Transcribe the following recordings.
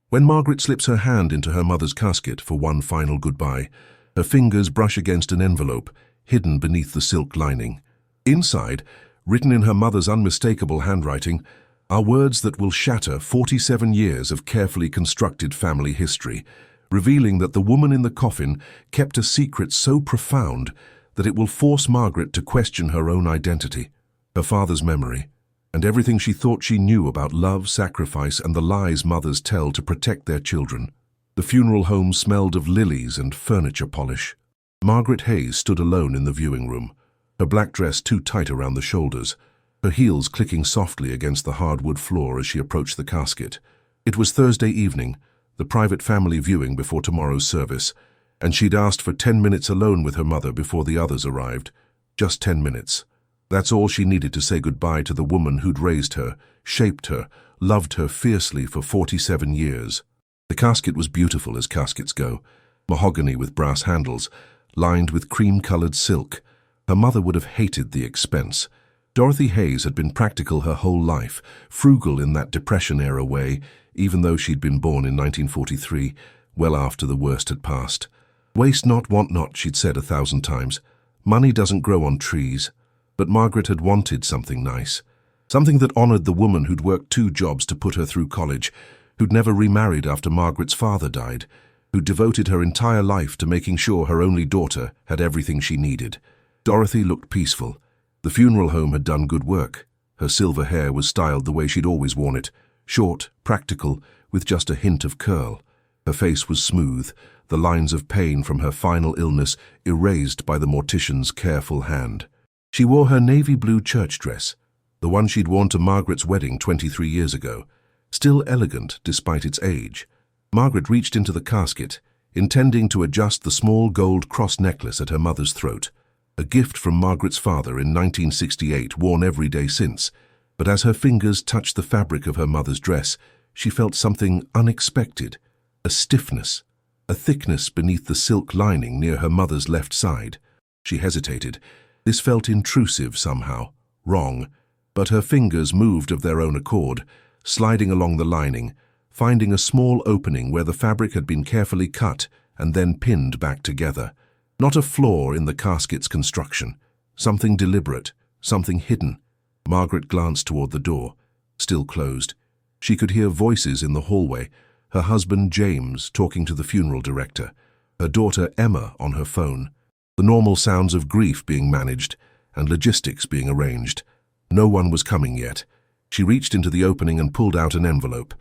When Margaret slips her hand into her mother's casket for one final goodbye, her fingers brush against an envelope hidden beneath the silk lining. Inside, written in her mother's unmistakable handwriting, are words that will shatter 47 years of carefully constructed family history, revealing that the woman in the coffin kept a secret so profound that it will force Margaret to question her own identity, her father's memory, and everything she thought she knew about love, sacrifice, and the lies mothers tell to protect their children. The funeral home smelled of lilies and furniture polish. Margaret Hayes stood alone in the viewing room, her black dress too tight around the shoulders, her heels clicking softly against the hardwood floor as she approached the casket. It was Thursday evening, the private family viewing before tomorrow's service, and she'd asked for 10 minutes alone with her mother before the others arrived. Just 10 minutes. That's all she needed to say goodbye to the woman who'd raised her, shaped her, loved her fiercely for 47 years. The casket was beautiful as caskets go, mahogany with brass handles, lined with cream-colored silk. Her mother would have hated the expense. Dorothy Hayes had been practical her whole life, frugal in that Depression-era way, even though she'd been born in 1943, well after the worst had passed. Waste not, want not, she'd said 1,000 times. Money doesn't grow on trees. But Margaret had wanted something nice, something that honored the woman who'd worked 2 jobs to put her through college, who'd never remarried after Margaret's father died, who'd devoted her entire life to making sure her only daughter had everything she needed. Dorothy looked peaceful. The funeral home had done good work. Her silver hair was styled the way she'd always worn it, short, practical, with just a hint of curl. Her face was smooth, the lines of pain from her final illness erased by the mortician's careful hand. She wore her navy blue church dress, the one she'd worn to Margaret's wedding 23 years ago, still elegant despite its age. Margaret reached into the casket, intending to adjust the small gold cross necklace at her mother's throat, a gift from Margaret's father in 1968, worn every day since. But as her fingers touched the fabric of her mother's dress, she felt something unexpected, a stiffness, a thickness beneath the silk lining near her mother's left side. She hesitated. This felt intrusive somehow, wrong, but her fingers moved of their own accord, sliding along the lining, finding a small opening where the fabric had been carefully cut and then pinned back together. Not a flaw in the casket's construction, something deliberate, something hidden. Margaret glanced toward the door, still closed. She could hear voices in the hallway, her husband James talking to the funeral director, her daughter Emma on her phone. The normal sounds of grief being managed and logistics being arranged. No one was coming yet. She reached into the opening and pulled out an envelope.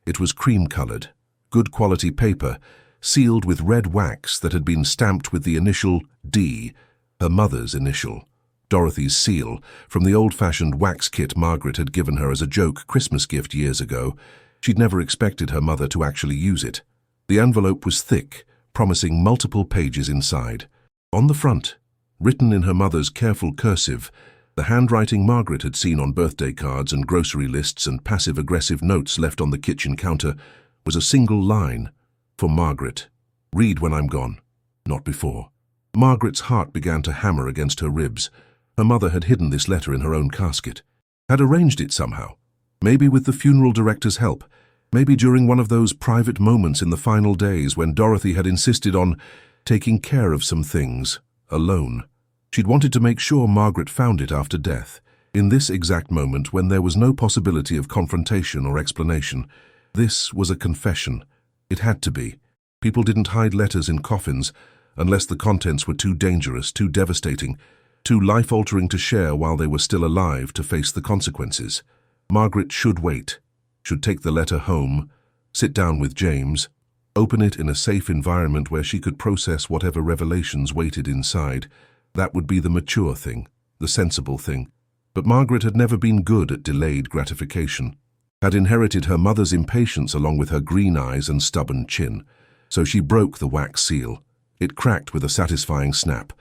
It was cream-colored, good quality paper, sealed with red wax that had been stamped with the initial D, her mother's initial, Dorothy's seal, from the old-fashioned wax kit Margaret had given her as a joke Christmas gift years ago. She'd never expected her mother to actually use it. The envelope was thick, promising multiple pages inside. On the front, written in her mother's careful cursive, the handwriting Margaret had seen on birthday cards and grocery lists and passive-aggressive notes left on the kitchen counter, was a single line. For Margaret. Read when I'm gone. Not before. Margaret's heart began to hammer against her ribs. Her mother had hidden this letter in her own casket. Had arranged it somehow. Maybe with the funeral director's help. Maybe during one of those private moments in the final days when Dorothy had insisted on taking care of some things, alone. She'd wanted to make sure Margaret found it after death, in this exact moment when there was no possibility of confrontation or explanation. This was a confession. It had to be. People didn't hide letters in coffins unless the contents were too dangerous, too devastating, too life-altering to share while they were still alive to face the consequences. Margaret should wait, should take the letter home, sit down with James, open it in a safe environment where she could process whatever revelations waited inside. That would be the mature thing, the sensible thing. But Margaret had never been good at delayed gratification, had inherited her mother's impatience along with her green eyes and stubborn chin. So she broke the wax seal. It cracked with a satisfying snap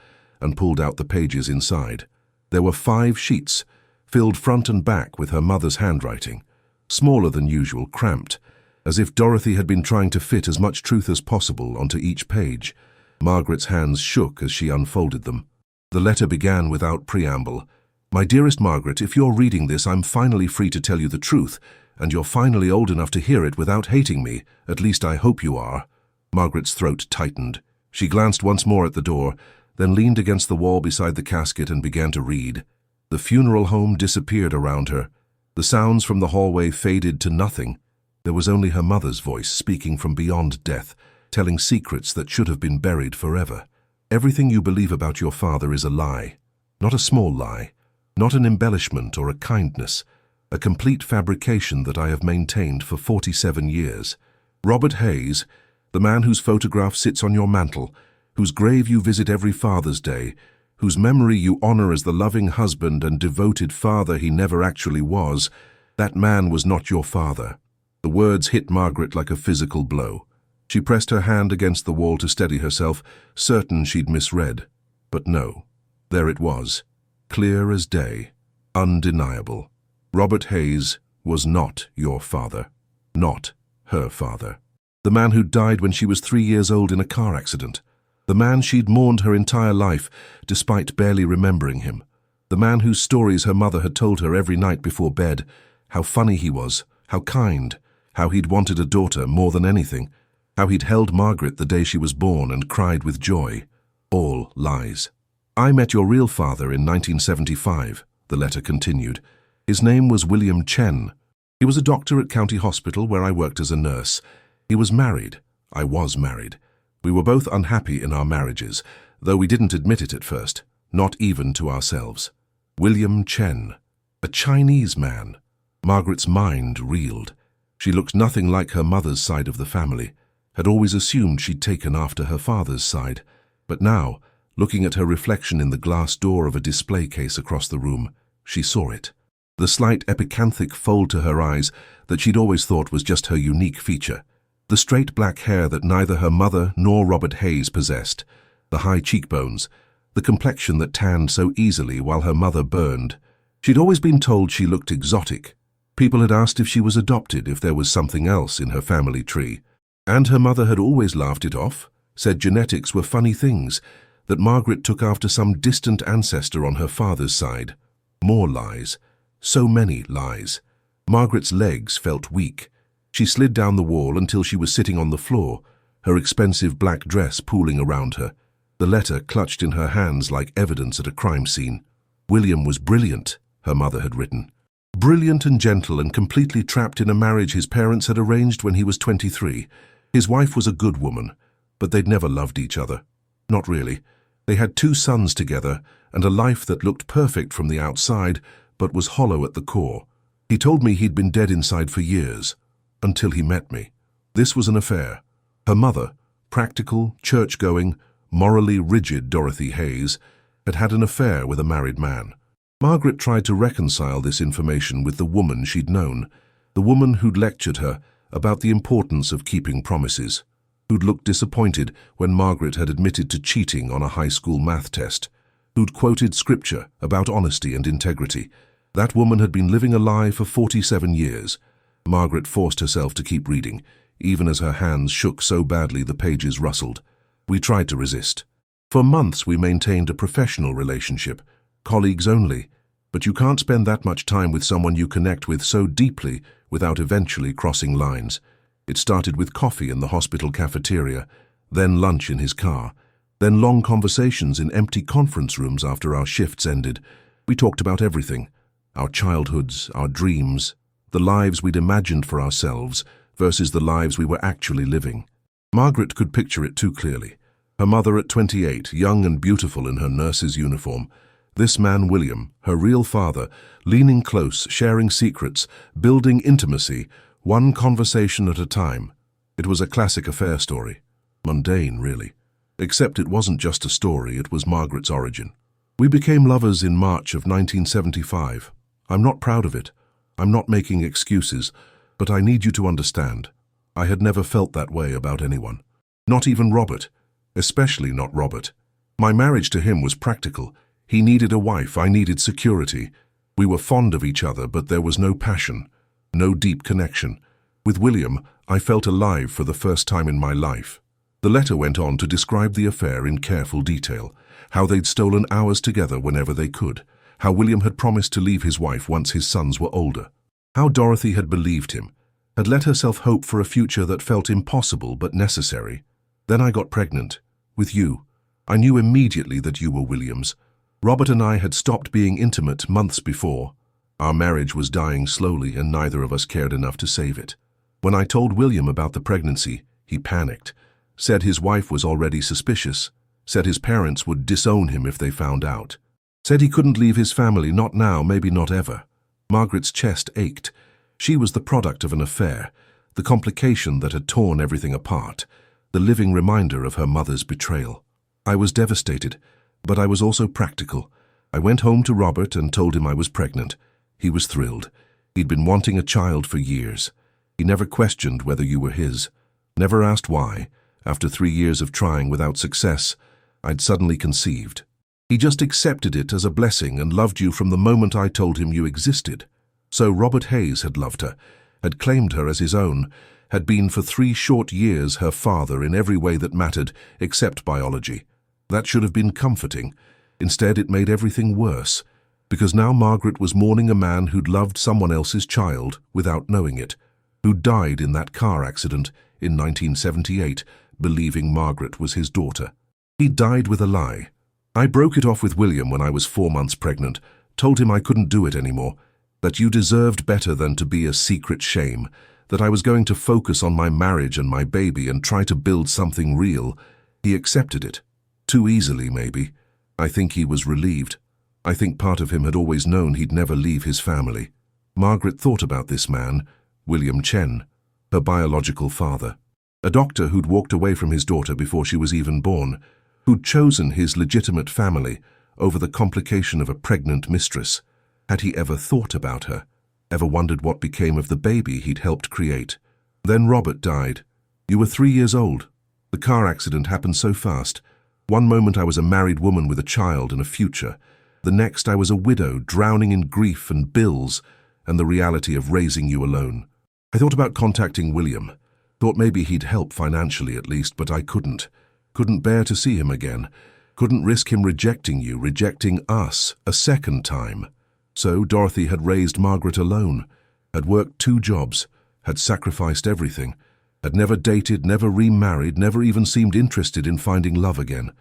and pulled out the pages inside. There were 5 sheets, filled front and back with her mother's handwriting, smaller than usual, cramped, as if Dorothy had been trying to fit as much truth as possible onto each page. Margaret's hands shook as she unfolded them. The letter began without preamble. "My dearest Margaret, if you're reading this, I'm finally free to tell you the truth. and you're finally old enough to hear it without hating me. At least I hope you are." Margaret's throat tightened. She glanced once more at the door, then leaned against the wall beside the casket and began to read. The funeral home disappeared around her. The sounds from the hallway faded to nothing. There was only her mother's voice speaking from beyond death, telling secrets that should have been buried forever. "Everything you believe about your father is a lie. Not a small lie. Not an embellishment or a kindness. A complete fabrication that I have maintained for 47 years. Robert Hayes, the man whose photograph sits on your mantel, whose grave you visit every Father's Day, whose memory you honor as the loving husband and devoted father he never actually was, that man was not your father." The words hit Margaret like a physical blow. She pressed her hand against the wall to steady herself, certain she'd misread. But no, there it was, clear as day, undeniable. Robert Hayes was not your father, not her father. The man who died when she was 3 years old in a car accident. The man she'd mourned her entire life, despite barely remembering him. The man whose stories her mother had told her every night before bed. How funny he was, how kind, how he'd wanted a daughter more than anything, how he'd held Margaret the day she was born and cried with joy. All lies. "I met your real father in 1975, the letter continued. "His name was William Chen. He was a doctor at County Hospital where I worked as a nurse. He was married. I was married. We were both unhappy in our marriages, though we didn't admit it at first, not even to ourselves. William Chen. A Chinese man." Margaret's mind reeled. She looked nothing like her mother's side of the family, had always assumed she'd taken after her father's side. But now, looking at her reflection in the glass door of a display case across the room, she saw it. The slight epicanthic fold to her eyes that she'd always thought was just her unique feature. The straight black hair that neither her mother nor Robert Hayes possessed. The high cheekbones. The complexion that tanned so easily while her mother burned. She'd always been told she looked exotic. People had asked if she was adopted, if there was something else in her family tree. And her mother had always laughed it off, said genetics were funny things, that Margaret took after some distant ancestor on her father's side. More lies. So many lies. Margaret's legs felt weak. She slid down the wall until she was sitting on the floor, her expensive black dress pooling around her, the letter clutched in her hands like evidence at a crime scene. "William was brilliant," her mother had written. "Brilliant and gentle and completely trapped in a marriage his parents had arranged when he was 23. His wife was a good woman, but they'd never loved each other. Not really. They had 2 sons together and a life that looked perfect from the outside, but was hollow at the core. He told me he'd been dead inside for years. Until he met me. This was an affair." Her mother, practical, church-going, morally rigid Dorothy Hayes, had had an affair with a married man. Margaret tried to reconcile this information with the woman she'd known, the woman who'd lectured her about the importance of keeping promises, who'd looked disappointed when Margaret had admitted to cheating on a high school math test, who'd quoted scripture about honesty and integrity. That woman had been living a lie for 47 years. Margaret forced herself to keep reading, even as her hands shook so badly the pages rustled. We tried to resist. For months we maintained a professional relationship, colleagues only, but you can't spend that much time with someone you connect with so deeply without eventually crossing lines. It started with coffee in the hospital cafeteria, then lunch in his car, then long conversations in empty conference rooms after our shifts ended. We talked about everything, our childhoods, our dreams, the lives we'd imagined for ourselves versus the lives we were actually living. Margaret could picture it too clearly. Her mother at 28, young and beautiful in her nurse's uniform. This man, William, her real father, leaning close, sharing secrets, building intimacy, one conversation at a time. It was a classic affair story. Mundane, really. Except it wasn't just a story, it was Margaret's origin. We became lovers in March of 1975. I'm not proud of it. I'm not making excuses, but I need you to understand. I had never felt that way about anyone. Not even Robert. Especially not Robert. My marriage to him was practical. He needed a wife, I needed security. We were fond of each other, but there was no passion, no deep connection. With William, I felt alive for the first time in my life. The letter went on to describe the affair in careful detail, how they'd stolen hours together whenever they could, how William had promised to leave his wife once his sons were older. How Dorothy had believed him, had let herself hope for a future that felt impossible but necessary. Then I got pregnant. With you. I knew immediately that you were William's. Robert and I had stopped being intimate months before. Our marriage was dying slowly and neither of us cared enough to save it. When I told William about the pregnancy, he panicked, said his wife was already suspicious, said his parents would disown him if they found out, said he couldn't leave his family, not now, maybe not ever. Margaret's chest ached. She was the product of an affair, the complication that had torn everything apart, the living reminder of her mother's betrayal. I was devastated, but I was also practical. I went home to Robert and told him I was pregnant. He was thrilled. He'd been wanting a child for years. He never questioned whether you were his, never asked why. After 3 years of trying without success, I'd suddenly conceived. He just accepted it as a blessing and loved you from the moment I told him you existed. So Robert Hayes had loved her, had claimed her as his own, had been for 3 short years her father in every way that mattered, except biology. That should have been comforting. Instead, it made everything worse, because now Margaret was mourning a man who'd loved someone else's child without knowing it, who died in that car accident in 1978, believing Margaret was his daughter. He died with a lie. I broke it off with William when I was 4 months pregnant, told him I couldn't do it anymore, that you deserved better than to be a secret shame, that I was going to focus on my marriage and my baby and try to build something real. He accepted it. Too easily, maybe. I think he was relieved. I think part of him had always known he'd never leave his family. Margaret thought about this man, William Chen, her biological father. A doctor who'd walked away from his daughter before she was even born, who'd chosen his legitimate family over the complication of a pregnant mistress. Had he ever thought about her? Ever wondered what became of the baby he'd helped create? Then Robert died. You were 3 years old. The car accident happened so fast. One moment I was a married woman with a child and a future. The next I was a widow, drowning in grief and bills and the reality of raising you alone. I thought about contacting William. Thought maybe he'd help financially at least, but I couldn't. Couldn't bear to see him again. Couldn't risk him rejecting you, rejecting us, a second time. So Dorothy had raised Margaret alone, had worked 2 jobs, had sacrificed everything, had never dated, never remarried, never even seemed interested in finding love again.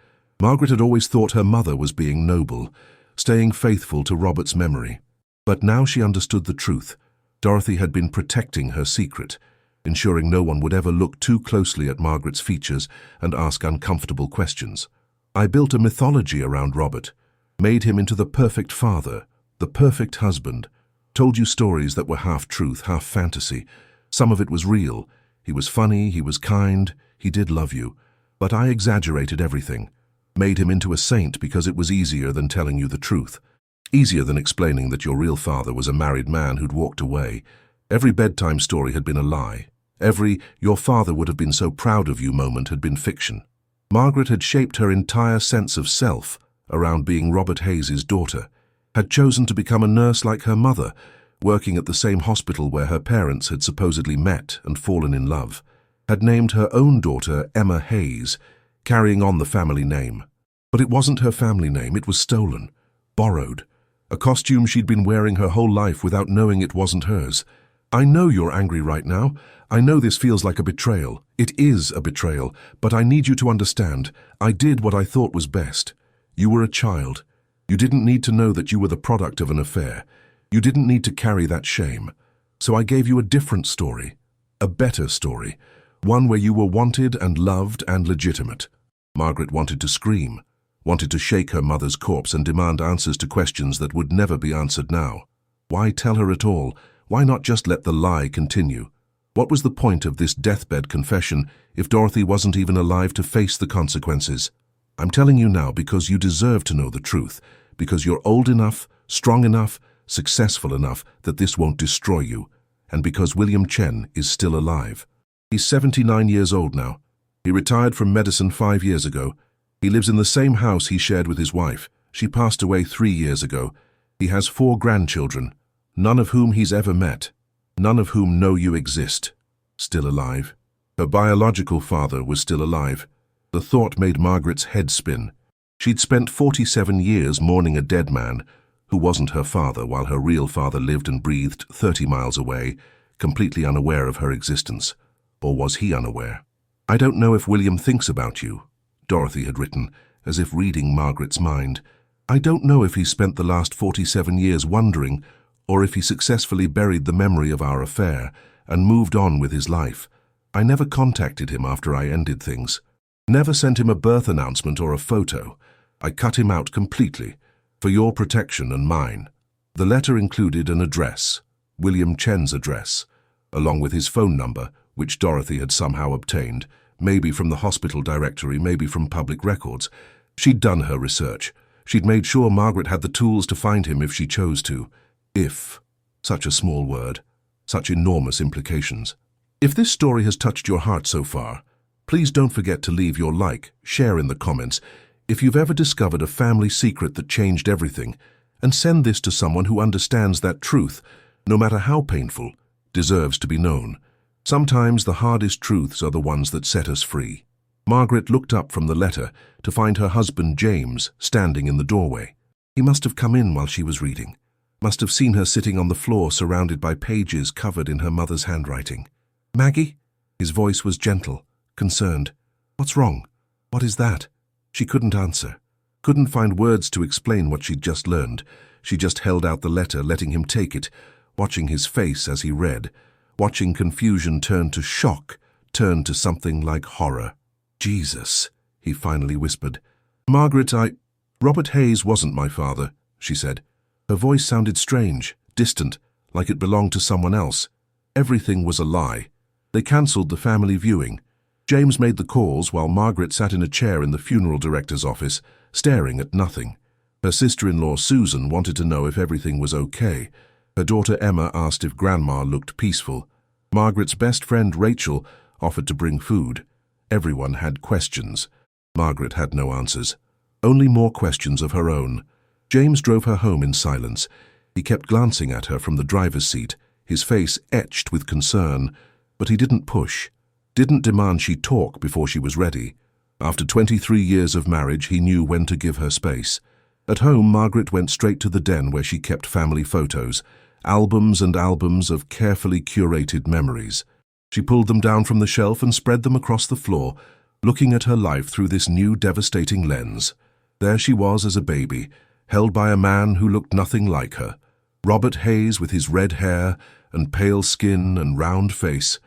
Margaret had always thought her mother was being noble, staying faithful to Robert's memory. But now she understood the truth. Dorothy had been protecting her secret, ensuring no one would ever look too closely at Margaret's features and ask uncomfortable questions. I built a mythology around Robert, made him into the perfect father, the perfect husband, told you stories that were half truth, half fantasy. Some of it was real. He was funny, he was kind, he did love you. But I exaggerated everything, made him into a saint because it was easier than telling you the truth. Easier than explaining that your real father was a married man who'd walked away. Every bedtime story had been a lie. Every "your father would have been so proud of you" moment had been fiction. Margaret had shaped her entire sense of self around being Robert Hayes' daughter, had chosen to become a nurse like her mother, working at the same hospital where her parents had supposedly met and fallen in love, had named her own daughter Emma Hayes, carrying on the family name. But it wasn't her family name, it was stolen, borrowed, a costume she'd been wearing her whole life without knowing it wasn't hers. I know you're angry right now. I know this feels like a betrayal. It is a betrayal, but I need you to understand. I did what I thought was best. You were a child. You didn't need to know that you were the product of an affair. You didn't need to carry that shame. So I gave you a different story, a better story, one where you were wanted and loved and legitimate. Margaret wanted to scream, wanted to shake her mother's corpse and demand answers to questions that would never be answered now. Why tell her at all? Why not just let the lie continue? What was the point of this deathbed confession if Dorothy wasn't even alive to face the consequences? I'm telling you now because you deserve to know the truth, because you're old enough, strong enough, successful enough that this won't destroy you, and because William Chen is still alive. He's 79 years old now. He retired from medicine 5 years ago. He lives in the same house he shared with his wife. She passed away 3 years ago. He has 4 grandchildren, none of whom he's ever met, none of whom know you exist. Still alive. Her biological father was still alive. The thought made Margaret's head spin. She'd spent 47 years mourning a dead man who who wasn't her father while her real father lived and breathed 30 miles away, completely unaware of her existence. Or was he unaware? "I don't know if William thinks about you," Dorothy had written, as if reading Margaret's mind. "I don't know if he spent the last 47 years wondering, or if he successfully buried the memory of our affair and moved on with his life. I never contacted him after I ended things. Never sent him a birth announcement or a photo. I cut him out completely, for your protection and mine." The letter included an address, William Chen's address, along with his phone number, which Dorothy had somehow obtained, maybe from the hospital directory, maybe from public records. She'd done her research. She'd made sure Margaret had the tools to find him if she chose to. If. Such a small word. Such enormous implications. If this story has touched your heart so far, please don't forget to leave your like, share in the comments, if you've ever discovered a family secret that changed everything, and send this to someone who understands that truth, no matter how painful, deserves to be known. Sometimes the hardest truths are the ones that set us free. Margaret looked up from the letter to find her husband James standing in the doorway. He must have come in while she was reading. Must have seen her sitting on the floor surrounded by pages covered in her mother's handwriting. "Maggie?" His voice was gentle, concerned. "What's wrong? What is that?" She couldn't answer. Couldn't find words to explain what she'd just learned. She just held out the letter, letting him take it, watching his face as he read, watching confusion turn to shock, turn to something like horror. "Jesus," he finally whispered. "Margaret, Robert Hayes wasn't my father," she said. Her voice sounded strange, distant, like it belonged to someone else. Everything was a lie. They cancelled the family viewing. James made the calls while Margaret sat in a chair in the funeral director's office, staring at nothing. Her sister-in-law Susan wanted to know if everything was okay. Her daughter Emma asked if Grandma looked peaceful. Margaret's best friend Rachel offered to bring food. Everyone had questions. Margaret had no answers. Only more questions of her own. James drove her home in silence. He kept glancing at her from the driver's seat, his face etched with concern, but he didn't push. Didn't demand she talk before she was ready. After 23 years of marriage, he knew when to give her space. At home, Margaret went straight to the den where she kept family photos, albums and albums of carefully curated memories. She pulled them down from the shelf and spread them across the floor, looking at her life through this new devastating lens. There she was as a baby, held by a man who looked nothing like her. Robert Hayes with his red hair and pale skin and round face,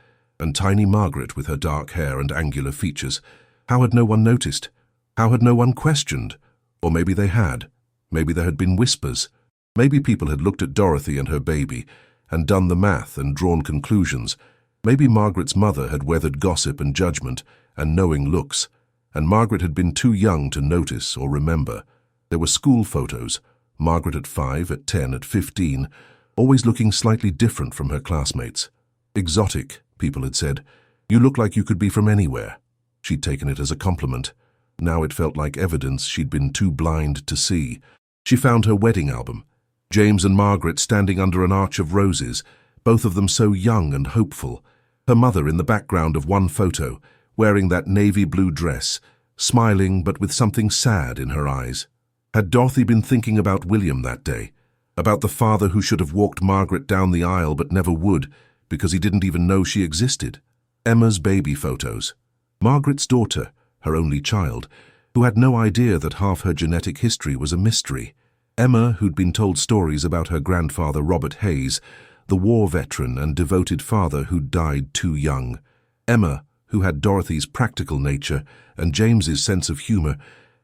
and tiny Margaret with her dark hair and angular features. How had no one noticed? How had no one questioned? Or maybe they had. Maybe there had been whispers. Maybe people had looked at Dorothy and her baby and done the math and drawn conclusions. Maybe Margaret's mother had weathered gossip and judgment and knowing looks, and Margaret had been too young to notice or remember. There were school photos, Margaret at 5, at 10, at 15, always looking slightly different from her classmates. Exotic, people had said. You look like you could be from anywhere. She'd taken it as a compliment. Now it felt like evidence she'd been too blind to see. She found her wedding album. James and Margaret standing under an arch of roses, both of them so young and hopeful. Her mother in the background of one photo, wearing that navy blue dress, smiling but with something sad in her eyes. Had Dorothy been thinking about William that day? About the father who should have walked Margaret down the aisle but never would, because he didn't even know she existed? Emma's baby photos. Margaret's daughter, her only child, who had no idea that half her genetic history was a mystery. Emma, who'd been told stories about her grandfather Robert Hayes, the war veteran and devoted father who'd died too young. Emma, who had Dorothy's practical nature and James's sense of humor,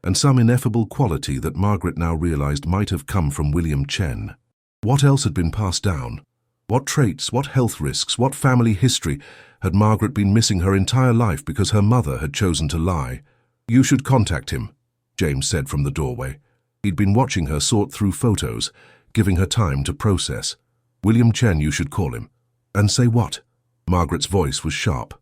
and some ineffable quality that Margaret now realized might have come from William Chen. What else had been passed down? What traits, what health risks, what family history had Margaret been missing her entire life because her mother had chosen to lie? "You should contact him," James said from the doorway. He'd been watching her sort through photos, giving her time to process. "William Chen, you should call him." "And say what?" Margaret's voice was sharp.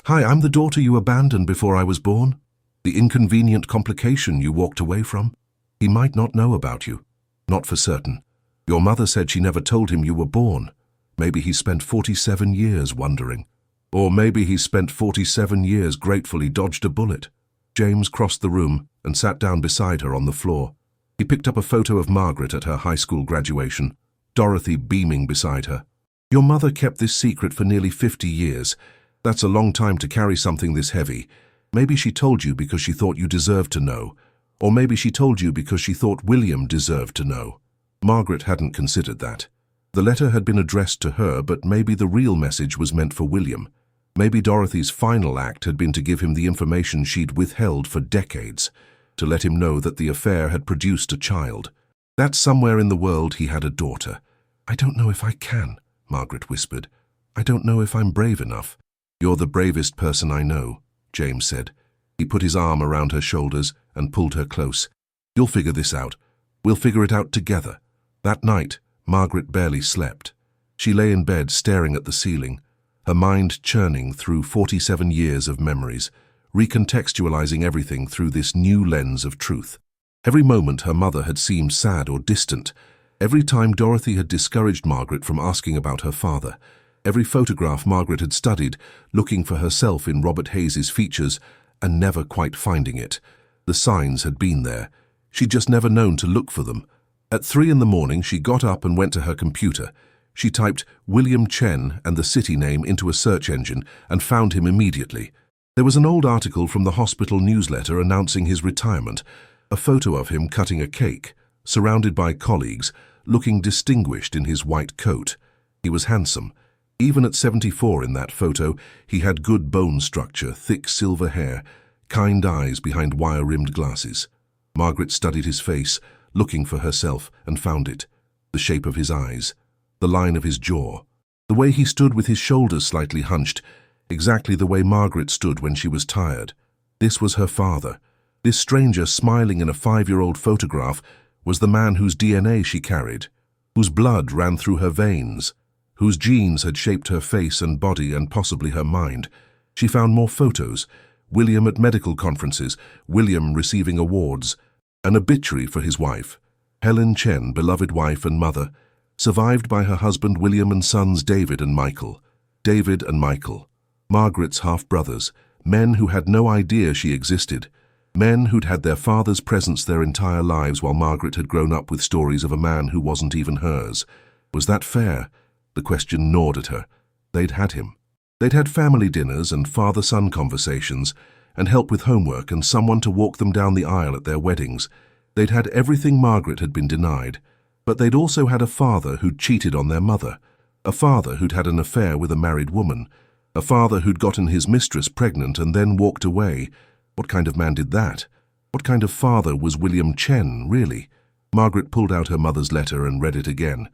"Hi, I'm the daughter you abandoned before I was born. The inconvenient complication you walked away from. He might not know about you. Not for certain. Your mother said she never told him you were born. Maybe he spent 47 years wondering. Or maybe he spent 47 years grateful he dodged a bullet." James crossed the room and sat down beside her on the floor. He picked up a photo of Margaret at her high school graduation, Dorothy beaming beside her. "Your mother kept this secret for nearly 50 years. That's a long time to carry something this heavy. Maybe she told you because she thought you deserved to know. Or maybe she told you because she thought William deserved to know." Margaret hadn't considered that. The letter had been addressed to her, but maybe the real message was meant for William. Maybe Dorothy's final act had been to give him the information she'd withheld for decades, to let him know that the affair had produced a child. That somewhere in the world he had a daughter. "I don't know if I can," Margaret whispered. "I don't know if I'm brave enough." "You're the bravest person I know," James said. He put his arm around her shoulders and pulled her close. "You'll figure this out. We'll figure it out together." That night, Margaret barely slept. She lay in bed staring at the ceiling, her mind churning through 47 years of memories, recontextualizing everything through this new lens of truth. Every moment her mother had seemed sad or distant. Every time Dorothy had discouraged Margaret from asking about her father. Every photograph Margaret had studied, looking for herself in Robert Hayes's features and never quite finding it. The signs had been there. She'd just never known to look for them. At 3 in the morning, she got up and went to her computer. She typed William Chen and the city name into a search engine and found him immediately. There was an old article from the hospital newsletter announcing his retirement, a photo of him cutting a cake, surrounded by colleagues, looking distinguished in his white coat. He was handsome. Even at 74 in that photo, he had good bone structure, thick silver hair, kind eyes behind wire-rimmed glasses. Margaret studied his face, looking for herself, and found it. The shape of his eyes, the line of his jaw, the way he stood with his shoulders slightly hunched, exactly the way Margaret stood when she was tired. This was her father. This stranger smiling in a 5-year-old photograph was the man whose DNA she carried, whose blood ran through her veins, whose genes had shaped her face and body and possibly her mind. She found more photos, William at medical conferences, William receiving awards, an obituary for his wife, Helen Chen, beloved wife and mother, survived by her husband William and sons David and Michael. David and Michael, Margaret's half-brothers, men who had no idea she existed, men who'd had their father's presence their entire lives while Margaret had grown up with stories of a man who wasn't even hers. Was that fair? The question gnawed at her. They'd had him. They'd had family dinners and father-son conversations, and help with homework and someone to walk them down the aisle at their weddings. They'd had everything Margaret had been denied, but they'd also had a father who'd cheated on their mother, a father who'd had an affair with a married woman, a father who'd gotten his mistress pregnant and then walked away. What kind of man did that? What kind of father was William Chen, really? Margaret pulled out her mother's letter and read it again,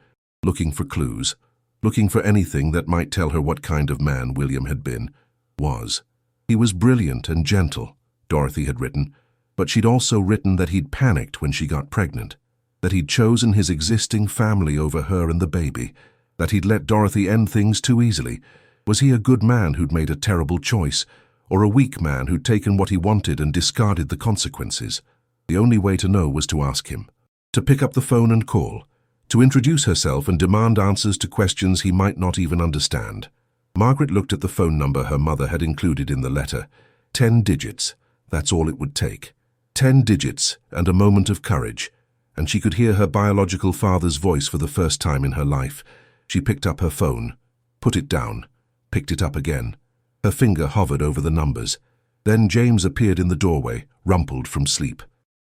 looking for clues, looking for anything that might tell her what kind of man William had been, was. He was brilliant and gentle, Dorothy had written, but she'd also written that he'd panicked when she got pregnant, that he'd chosen his existing family over her and the baby, that he'd let Dorothy end things too easily. Was he a good man who'd made a terrible choice, or a weak man who'd taken what he wanted and discarded the consequences? The only way to know was to ask him, to pick up the phone and call, to introduce herself and demand answers to questions he might not even understand. Margaret looked at the phone number her mother had included in the letter. 10 digits, that's all it would take. 10 digits and a moment of courage, and she could hear her biological father's voice for the first time in her life. She picked up her phone, put it down, picked it up again. Her finger hovered over the numbers. Then James appeared in the doorway, rumpled from sleep.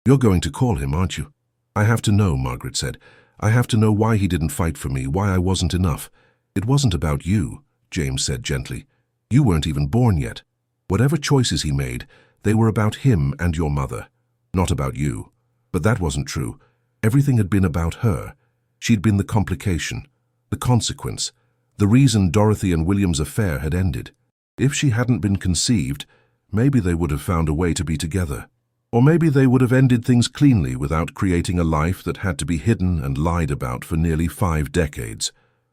"You're going to call him, aren't you?" "I have to know," Margaret said. "I have to know why he didn't fight for me, why I wasn't enough." "It wasn't about you," James said gently. "You weren't even born yet. Whatever choices he made, they were about him and your mother, not about you." But that wasn't true. Everything had been about her. She'd been the complication, the consequence, the reason Dorothy and William's affair had ended. If she hadn't been conceived, maybe they would have found a way to be together. Or maybe they would have ended things cleanly without creating a life that had to be hidden and lied about for nearly 5 decades.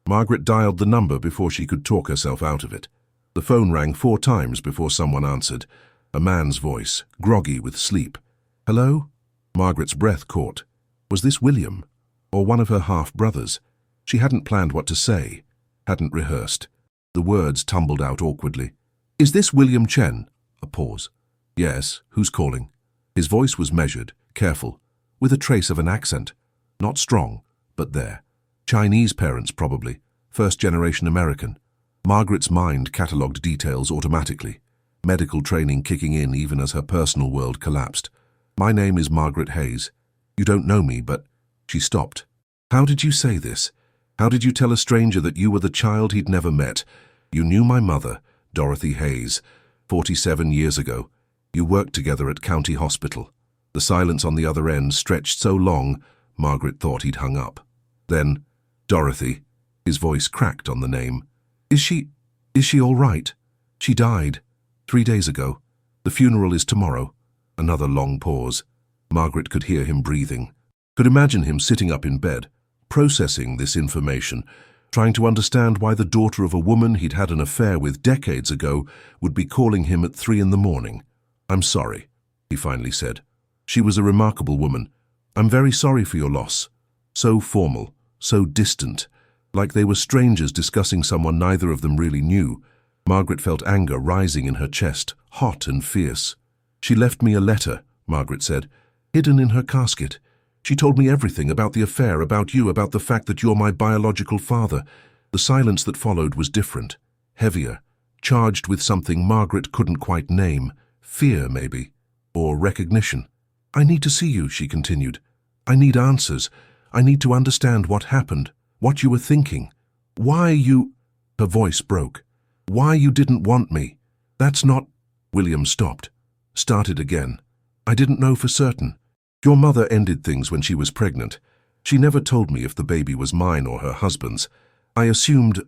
Margaret dialed the number before she could talk herself out of it. The phone rang 4 times before someone answered. A man's voice, groggy with sleep. "Hello?" Margaret's breath caught. Was this William? Or one of her half-brothers? She hadn't planned what to say, hadn't rehearsed. The words tumbled out awkwardly. "Is this William Chen?" A pause. "Yes, who's calling?" His voice was measured, careful. with a trace of an accent. Not strong, but there. Chinese parents, probably. First-generation American. Margaret's mind catalogued details automatically, medical training kicking in even as her personal world collapsed. My name is Margaret Hayes. You don't know me, but... She stopped. How did you say this? How did you tell a stranger that you were the child he'd never met? You knew my mother, Dorothy Hayes, 47 years ago. You worked together at County Hospital. The silence on the other end stretched so long, Margaret thought he'd hung up. Then, Dorothy. His voice cracked on the name. Is she all right? She died 3 days ago. The funeral is tomorrow. Another long pause. Margaret could hear him breathing. Could imagine him sitting up in bed, processing this information, trying to understand why the daughter of a woman he'd had an affair with decades ago would be calling him at 3 in the morning. I'm sorry, he finally said. She was a remarkable woman. I'm very sorry for your loss. So formal, so distant, like they were strangers discussing someone neither of them really knew. Margaret felt anger rising in her chest, hot and fierce. She left me a letter, Margaret said, hidden in her casket. She told me everything about the affair, about you, about the fact that you're my biological father. The silence that followed was different, heavier, charged with something Margaret couldn't quite name. Fear, maybe, or recognition. I need to see you, she continued. I need answers. I need to understand what happened, what you were thinking. Why you... Her voice broke. Why you didn't want me. That's not... William stopped. Started again. I didn't know for certain. Your mother ended things when she was pregnant. She never told me if the baby was mine or her husband's. I assumed...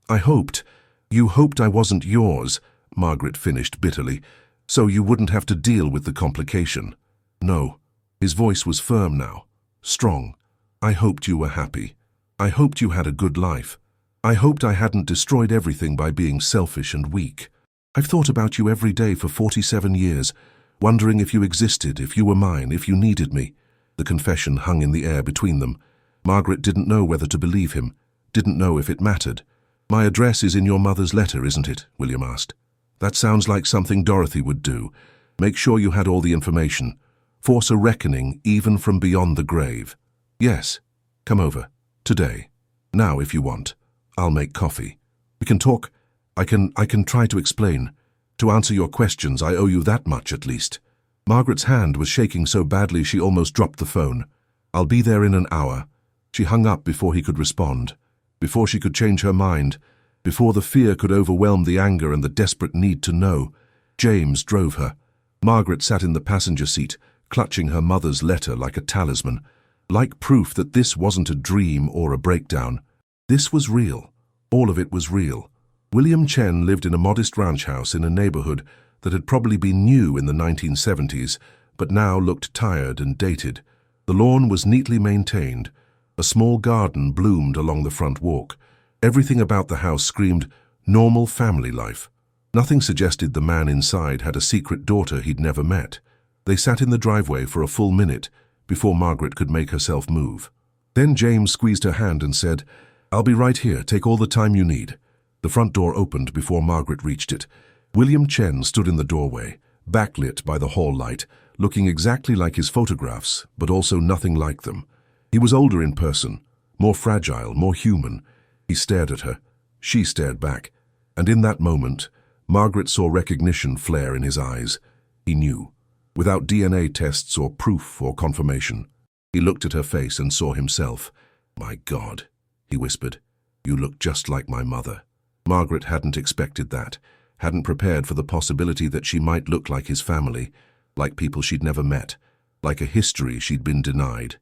I hoped... You hoped I wasn't yours, Margaret finished bitterly, so you wouldn't have to deal with the complication. No. His voice was firm now, strong. I hoped you were happy. I hoped you had a good life. I hoped I hadn't destroyed everything by being selfish and weak. I've thought about you every day for 47 years, wondering if you existed, if you were mine, if you needed me. The confession hung in the air between them. Margaret didn't know whether to believe him, didn't know if it mattered. My address is in your mother's letter, isn't it? William asked. That sounds like something Dorothy would do. Make sure you had all the information. Force a reckoning even from beyond the grave. Yes. Come over. Today. Now, if you want. I'll make coffee. We can talk. I can try to explain. To answer your questions, I owe you that much at least. Margaret's hand was shaking so badly she almost dropped the phone. I'll be there in an hour. She hung up before he could respond, before she could change her mind, before the fear could overwhelm the anger and the desperate need to know. James drove her. Margaret sat in the passenger seat, clutching her mother's letter like a talisman, like proof that this wasn't a dream or a breakdown. This was real. All of it was real. William Chen lived in a modest ranch house in a neighborhood that had probably been new in the 1970s, but now looked tired and dated. The lawn was neatly maintained. A small garden bloomed along the front walk. Everything about the house screamed normal family life. Nothing suggested the man inside had a secret daughter he'd never met. They sat in the driveway for a full minute before Margaret could make herself move. Then James squeezed her hand and said, I'll be right here. Take all the time you need. The front door opened before Margaret reached it. William Chen stood in the doorway, backlit by the hall light, looking exactly like his photographs, but also nothing like them. He was older in person, more fragile, more human. He stared at her. She stared back. And in that moment, Margaret saw recognition flare in his eyes. He knew, without DNA tests or proof or confirmation. He looked at her face and saw himself. My God, he whispered, you look just like my mother. Margaret hadn't expected that, hadn't prepared for the possibility that she might look like his family, like people she'd never met, like a history she'd been denied.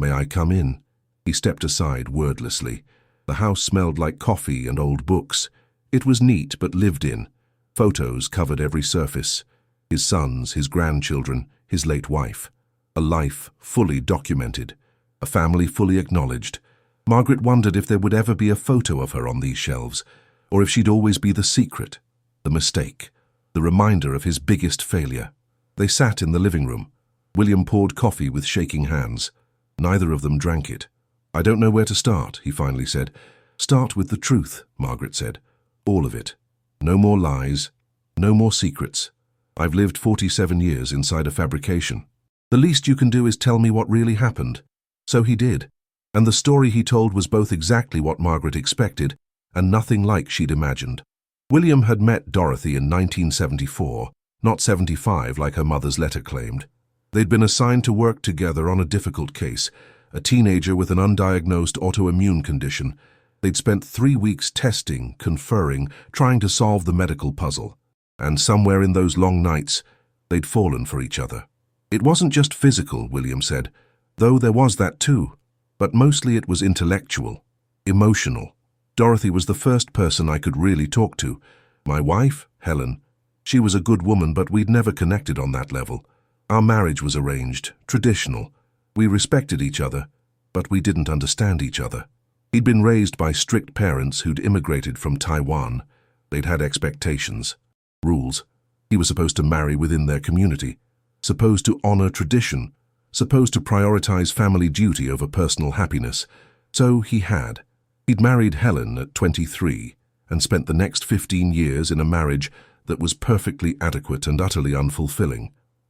May I come in? He stepped aside wordlessly. The house smelled like coffee and old books. It was neat but lived in. Photos covered every surface. His sons, his grandchildren, his late wife. A life fully documented. A family fully acknowledged. Margaret wondered if there would ever be a photo of her on these shelves, or if she'd always be the secret, the mistake, the reminder of his biggest failure. They sat in the living room. William poured coffee with shaking hands. Neither of them drank it. I don't know where to start, he finally said. Start with the truth, Margaret said. All of it. No more lies. No more secrets. I've lived 47 years inside a fabrication. The least you can do is tell me what really happened. So he did. And the story he told was both exactly what Margaret expected and nothing like she'd imagined. William had met Dorothy in 1974, not 75 like her mother's letter claimed. They'd been assigned to work together on a difficult case, a teenager with an undiagnosed autoimmune condition. They'd spent 3 weeks testing, conferring, trying to solve the medical puzzle. And somewhere in those long nights, they'd fallen for each other. It wasn't just physical, William said, though there was that too. But mostly it was intellectual, emotional. Dorothy was the first person I could really talk to. My wife, Helen, she was a good woman, but we'd never connected on that level. Our marriage was arranged, traditional. We respected each other, but we didn't understand each other. He'd been raised by strict parents who'd immigrated from Taiwan. They'd had expectations, rules. He was supposed to marry within their community, supposed to honor tradition, supposed to prioritize family duty over personal happiness. So he had. He'd married Helen at 23 and spent the next 15 years in a marriage that was perfectly adequate and utterly unfulfilling.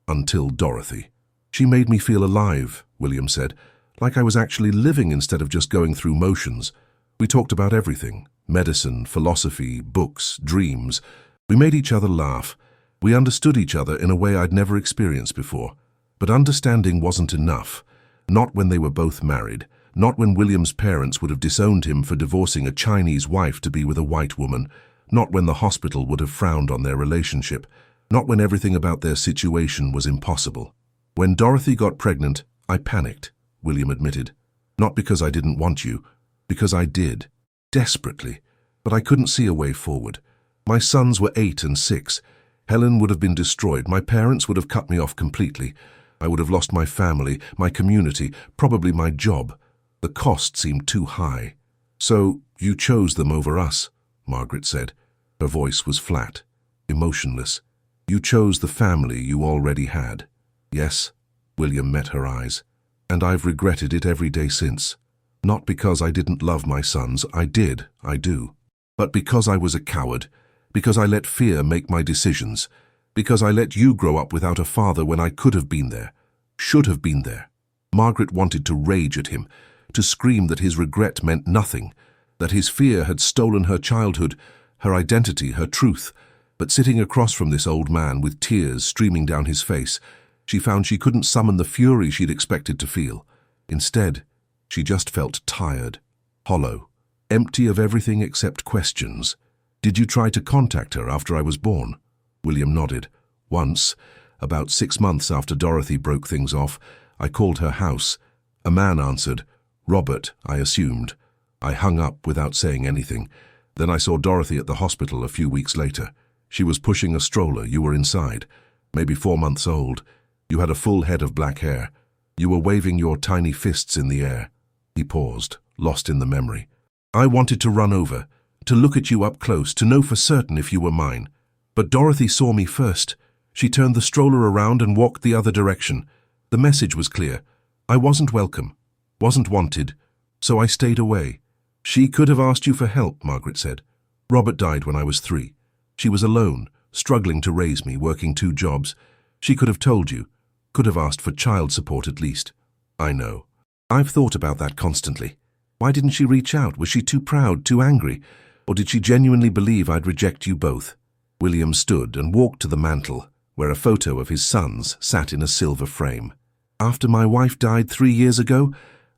Until Dorothy. She made me feel alive, William said, like I was actually living instead of just going through motions. We talked about everything, medicine, philosophy, books, dreams. We made each other laugh. We understood each other in a way I'd never experienced before. But understanding wasn't enough. Not when they were both married. Not when William's parents would have disowned him for divorcing a Chinese wife to be with a white woman. Not when the hospital would have frowned on their relationship. Not when everything about their situation was impossible. When Dorothy got pregnant, I panicked, William admitted. Not because I didn't want you, because I did. Desperately. But I couldn't see a way forward. My sons were 8 and 6. Helen would have been destroyed. My parents would have cut me off completely. I would have lost my family, my community, probably my job. The cost seemed too high. So you chose them over us, Margaret said. Her voice was flat, emotionless. You chose the family you already had. Yes, William met her eyes. And I've regretted it every day since. Not because I didn't love my sons, I did, I do. But because I was a coward, because I let fear make my decisions, because I let you grow up without a father when I could have been there, should have been there. Margaret wanted to rage at him, to scream that his regret meant nothing, that his fear had stolen her childhood, her identity, her truth. But sitting across from this old man with tears streaming down his face, she found she couldn't summon the fury she'd expected to feel. Instead, she just felt tired, hollow, empty of everything except questions. Did you try to contact her after I was born? William nodded. Once, about 6 months after Dorothy broke things off, I called her house. A man answered. Robert, I assumed. I hung up without saying anything. Then I saw Dorothy at the hospital a few weeks later. She was pushing a stroller. You were inside. Maybe 4 months old. You had a full head of black hair. You were waving your tiny fists in the air. He paused, lost in the memory. I wanted to run over, to look at you up close, to know for certain if you were mine. But Dorothy saw me first. She turned the stroller around and walked the other direction. The message was clear. I wasn't welcome, wasn't wanted, so I stayed away. She could have asked you for help, Margaret said. Robert died when I was 3. She was alone, struggling to raise me, working 2 jobs. She could have told you, could have asked for child support at least. I know. I've thought about that constantly. Why didn't she reach out? Was she too proud, too angry? Or did she genuinely believe I'd reject you both? William stood and walked to the mantel, where a photo of his sons sat in a silver frame. After my wife died 3 years ago,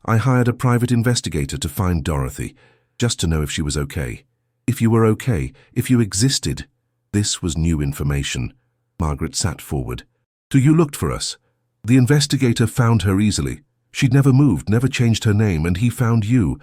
I hired a private investigator to find Dorothy, just to know if she was okay. If you were okay, if you existed. This was new information. Margaret sat forward. So you looked for us. The investigator found her easily. She'd never moved, never changed her name, and he found you.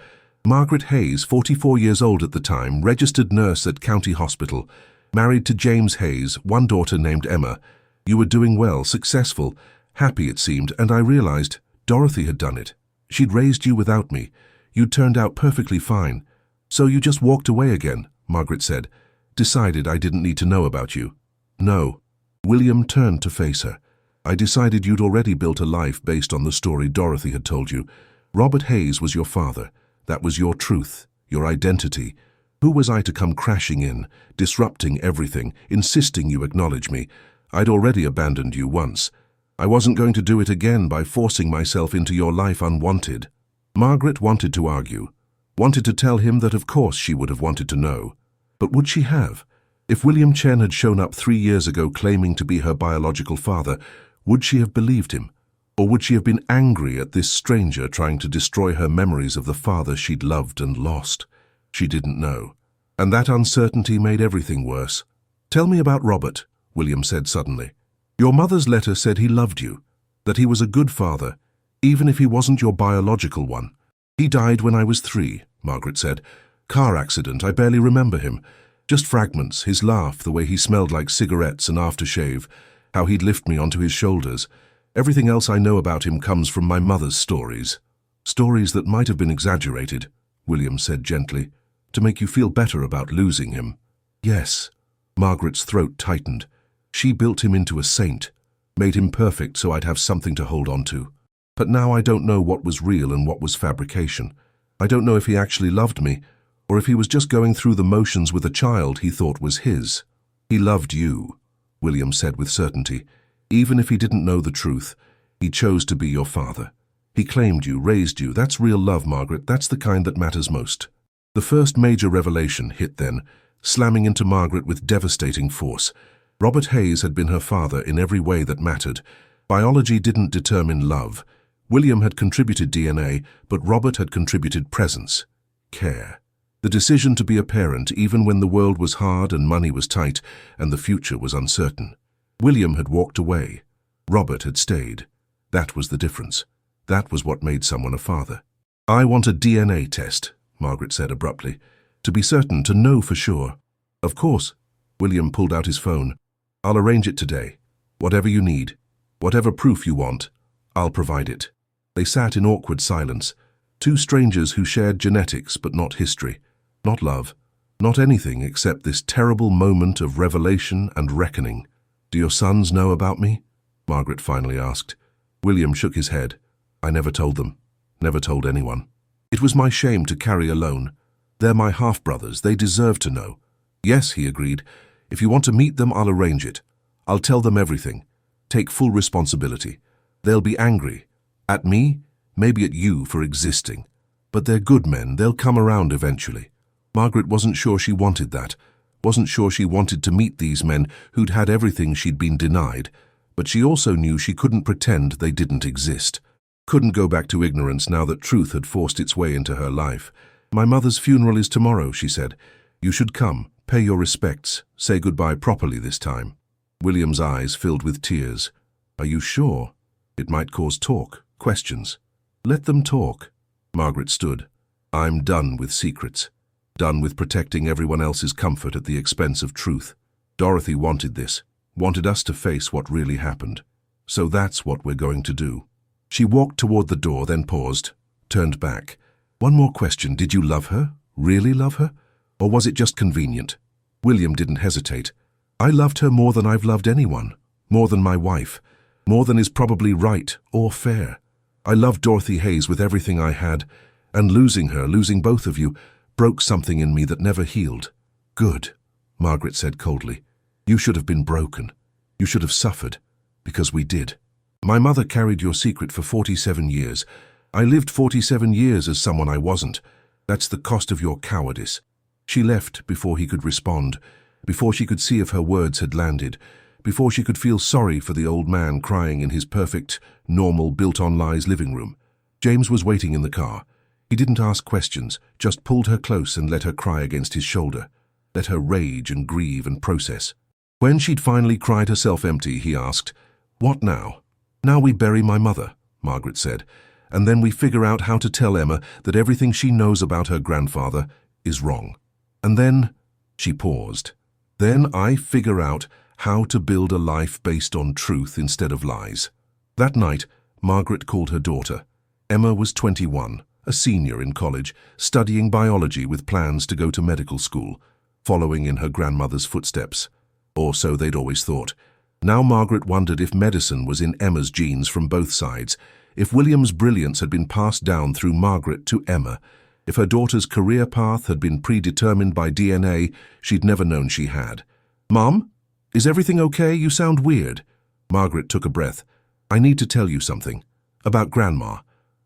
Margaret Hayes, 44 years old at the time, registered nurse at County Hospital, married to James Hayes, 1 daughter named Emma. You were doing well, successful, happy it seemed, and I realized Dorothy had done it. She'd raised you without me. You'd turned out perfectly fine. So you just walked away again, Margaret said. Decided I didn't need to know about you. No. William turned to face her. I decided you'd already built a life based on the story Dorothy had told you. Robert Hayes was your father. That was your truth, your identity. Who was I to come crashing in, disrupting everything, insisting you acknowledge me? I'd already abandoned you once. I wasn't going to do it again by forcing myself into your life unwanted. Margaret wanted to argue, wanted to tell him that of course she would have wanted to know. But would she have? If William Chen had shown up 3 years ago claiming to be her biological father, would she have believed him? Or would she have been angry at this stranger trying to destroy her memories of the father she'd loved and lost? She didn't know. And that uncertainty made everything worse. "Tell me about Robert," William said suddenly. "Your mother's letter said he loved you, that he was a good father, even if he wasn't your biological one." "He died when I was 3, Margaret said. "Car accident, I barely remember him. Just fragments, his laugh, the way he smelled like cigarettes and aftershave, how he'd lift me onto his shoulders. Everything else I know about him comes from my mother's stories." "Stories that might have been exaggerated," William said gently, "to make you feel better about losing him." "Yes." Margaret's throat tightened. She built him into a saint, made him perfect so I'd have something to hold on to. But now I don't know what was real and what was fabrication. I don't know if he actually loved me, or if he was just going through the motions with a child he thought was his. "He loved you," William said with certainty. "Even if he didn't know the truth, he chose to be your father. He claimed you, raised you. That's real love, Margaret. That's the kind that matters most." The first major revelation hit then, slamming into Margaret with devastating force. Robert Hayes had been her father in every way that mattered. Biology didn't determine love. William had contributed DNA, but Robert had contributed presence, care. The decision to be a parent even when the world was hard and money was tight and the future was uncertain. William had walked away. Robert had stayed. That was the difference. That was what made someone a father. "I want a DNA test," Margaret said abruptly. "To be certain, to know for sure." "Of course." William pulled out his phone. "I'll arrange it today. Whatever you need. Whatever proof you want, I'll provide it." They sat in awkward silence. Two strangers who shared genetics but not history. Not love. Not anything except this terrible moment of revelation and reckoning. "Do your sons know about me?" Margaret finally asked. William shook his head. "I never told them. Never told anyone. It was my shame to carry alone. They're my half-brothers. They deserve to know." "Yes," he agreed. "If you want to meet them, I'll arrange it. I'll tell them everything. Take full responsibility. They'll be angry. At me, maybe at you for existing. But they're good men. They'll come around eventually." Margaret wasn't sure she wanted that. Wasn't sure she wanted to meet these men who'd had everything she'd been denied. But she also knew she couldn't pretend they didn't exist. Couldn't go back to ignorance now that truth had forced its way into her life. "My mother's funeral is tomorrow," she said. "You should come, pay your respects, say goodbye properly this time." William's eyes filled with tears. "Are you sure? It might cause talk, questions." "Let them talk." Margaret stood. "I'm done with secrets. Done with protecting everyone else's comfort at the expense of truth. Dorothy wanted this, wanted us to face what really happened. So that's what we're going to do." She walked toward the door, then paused, turned back. "One more question. Did you love her? Really love her? Or was it just convenient?" William didn't hesitate. "I loved her more than I've loved anyone. More than my wife. More than is probably right or fair. I loved Dorothy Hayes with everything I had, and losing her, losing both of you, broke something in me that never healed." "Good," Margaret said coldly. "You should have been broken. You should have suffered, because we did. My mother carried your secret for 47 years. I lived 47 years as someone I wasn't. That's the cost of your cowardice." She left before he could respond, before she could see if her words had landed, before she could feel sorry for the old man crying in his perfect, normal, built-on-lies living room. James was waiting in the car. He didn't ask questions, just pulled her close and let her cry against his shoulder. Let her rage and grieve and process. When she'd finally cried herself empty, he asked, "What now?" "Now we bury my mother," Margaret said, "and then we figure out how to tell Emma that everything she knows about her grandfather is wrong. And then," she paused, "then I figure out how to build a life based on truth instead of lies." That night, Margaret called her daughter. Emma was 21, a senior in college, studying biology with plans to go to medical school, following in her grandmother's footsteps. Or so they'd always thought. Now Margaret wondered if medicine was in Emma's genes from both sides, if William's brilliance had been passed down through Margaret to Emma, if her daughter's career path had been predetermined by DNA she'd never known she had. "Mom? Is everything okay? You sound weird." Margaret took a breath. I need to tell you something. About Grandma.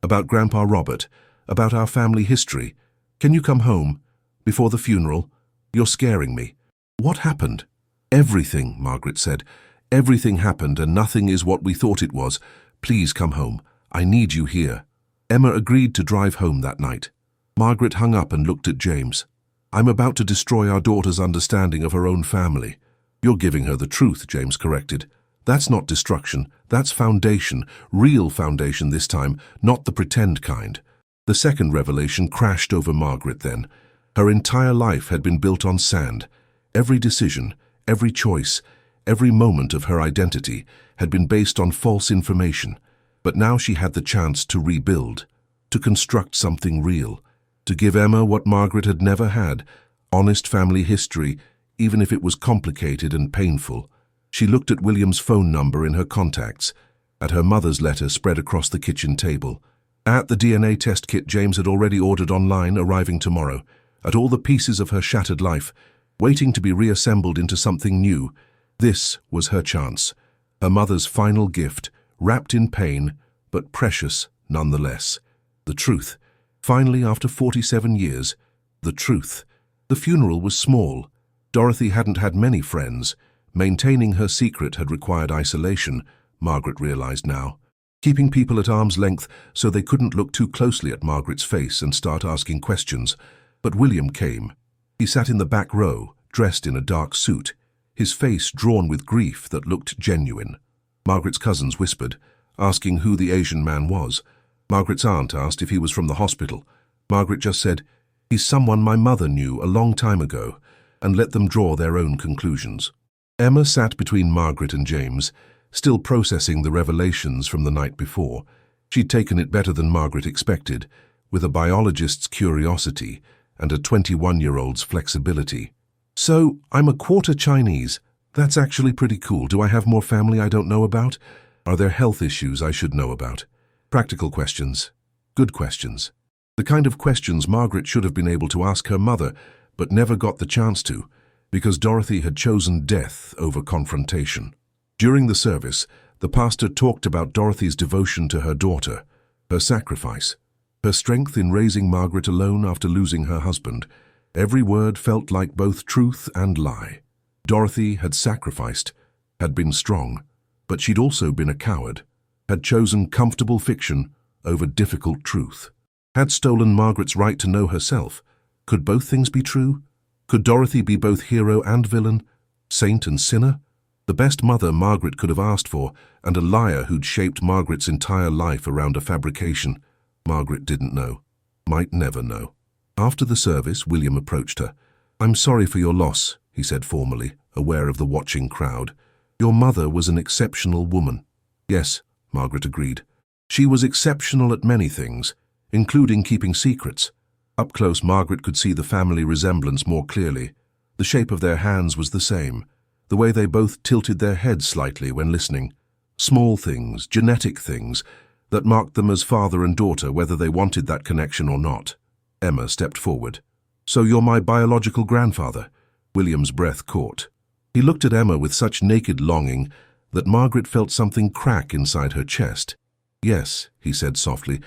About Grandpa Robert. About our family history. Can you come home? Before the funeral? You're scaring me. What happened? Everything, Margaret said. Everything happened and nothing is what we thought it was. Please come home. I need you here. Emma agreed to drive home that night. Margaret hung up and looked at James. I'm about to destroy our daughter's understanding of her own family. You're giving her the truth, James corrected. That's not destruction, that's foundation, real foundation this time, not the pretend kind. The second revelation crashed over Margaret then. Her entire life had been built on sand. Every decision, every choice, every moment of her identity had been based on false information. But now she had the chance to rebuild, to construct something real, to give Emma what Margaret had never had, honest family history, even if it was complicated and painful. She looked at William's phone number in her contacts, at her mother's letter spread across the kitchen table, at the DNA test kit James had already ordered online arriving tomorrow, at all the pieces of her shattered life, waiting to be reassembled into something new. This was her chance, her mother's final gift, wrapped in pain, but precious nonetheless. The truth. Finally, after 47 years, the truth. The funeral was small. Dorothy hadn't had many friends. Maintaining her secret had required isolation, Margaret realized now. Keeping people at arm's length so they couldn't look too closely at Margaret's face and start asking questions. But William came. He sat in the back row, dressed in a dark suit, his face drawn with grief that looked genuine. Margaret's cousins whispered, asking who the Asian man was. Margaret's aunt asked if he was from the hospital. Margaret just said, "He's someone my mother knew a long time ago," and let them draw their own conclusions. Emma sat between Margaret and James, still processing the revelations from the night before. She'd taken it better than Margaret expected, with a biologist's curiosity and a 21-year-old's flexibility. "So, I'm a quarter Chinese. That's actually pretty cool. Do I have more family I don't know about? Are there health issues I should know about?" Practical questions. Good questions. The kind of questions Margaret should have been able to ask her mother, but never got the chance to, because Dorothy had chosen death over confrontation. During the service, the pastor talked about Dorothy's devotion to her daughter, her sacrifice, her strength in raising Margaret alone after losing her husband. Every word felt like both truth and lie. Dorothy had sacrificed, had been strong, but she'd also been a coward, had chosen comfortable fiction over difficult truth, had stolen Margaret's right to know herself. Could both things be true? Could Dorothy be both hero and villain, saint and sinner? The best mother Margaret could have asked for, and a liar who'd shaped Margaret's entire life around a fabrication. Margaret didn't know, might never know. After the service, William approached her. "I'm sorry for your loss," he said formally, aware of the watching crowd. "Your mother was an exceptional woman." "Yes," Margaret agreed. "She was exceptional at many things, including keeping secrets." Up close, Margaret could see the family resemblance more clearly. The shape of their hands was the same, the way they both tilted their heads slightly when listening. Small things, genetic things, that marked them as father and daughter whether they wanted that connection or not. Emma stepped forward. "So you're my biological grandfather?" William's breath caught. He looked at Emma with such naked longing that Margaret felt something crack inside her chest. "Yes," he said softly,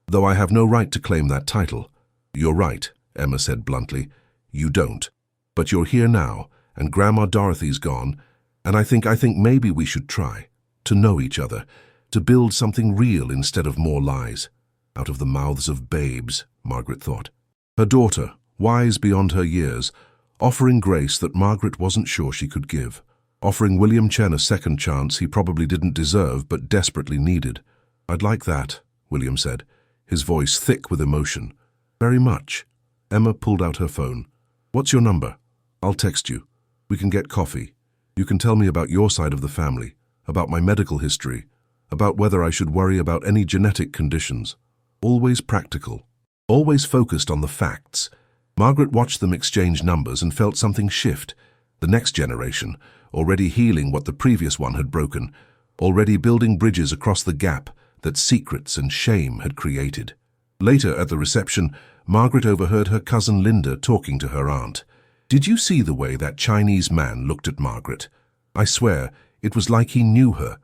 "though I have no right to claim that title." "You're right," Emma said bluntly. "You don't. But you're here now, and Grandma Dorothy's gone, and I think maybe we should try to know each other, to build something real instead of more lies." Out of the mouths of babes, Margaret thought. Her daughter, wise beyond her years, offering grace that Margaret wasn't sure she could give. Offering William Chen a second chance he probably didn't deserve but desperately needed. "I'd like that," William said, his voice thick with emotion. "Very much." Emma pulled out her phone. "What's your number? I'll text you. We can get coffee. You can tell me about your side of the family, about my medical history, about whether I should worry about any genetic conditions. Always practical. Always focused on the facts." Margaret watched them exchange numbers and felt something shift. The next generation, already healing what the previous one had broken, already building bridges across the gap that secrets and shame had created. Later at the reception, Margaret overheard her cousin Linda talking to her aunt. "Did you see the way that Chinese man looked at Margaret? I swear, it was like he knew her,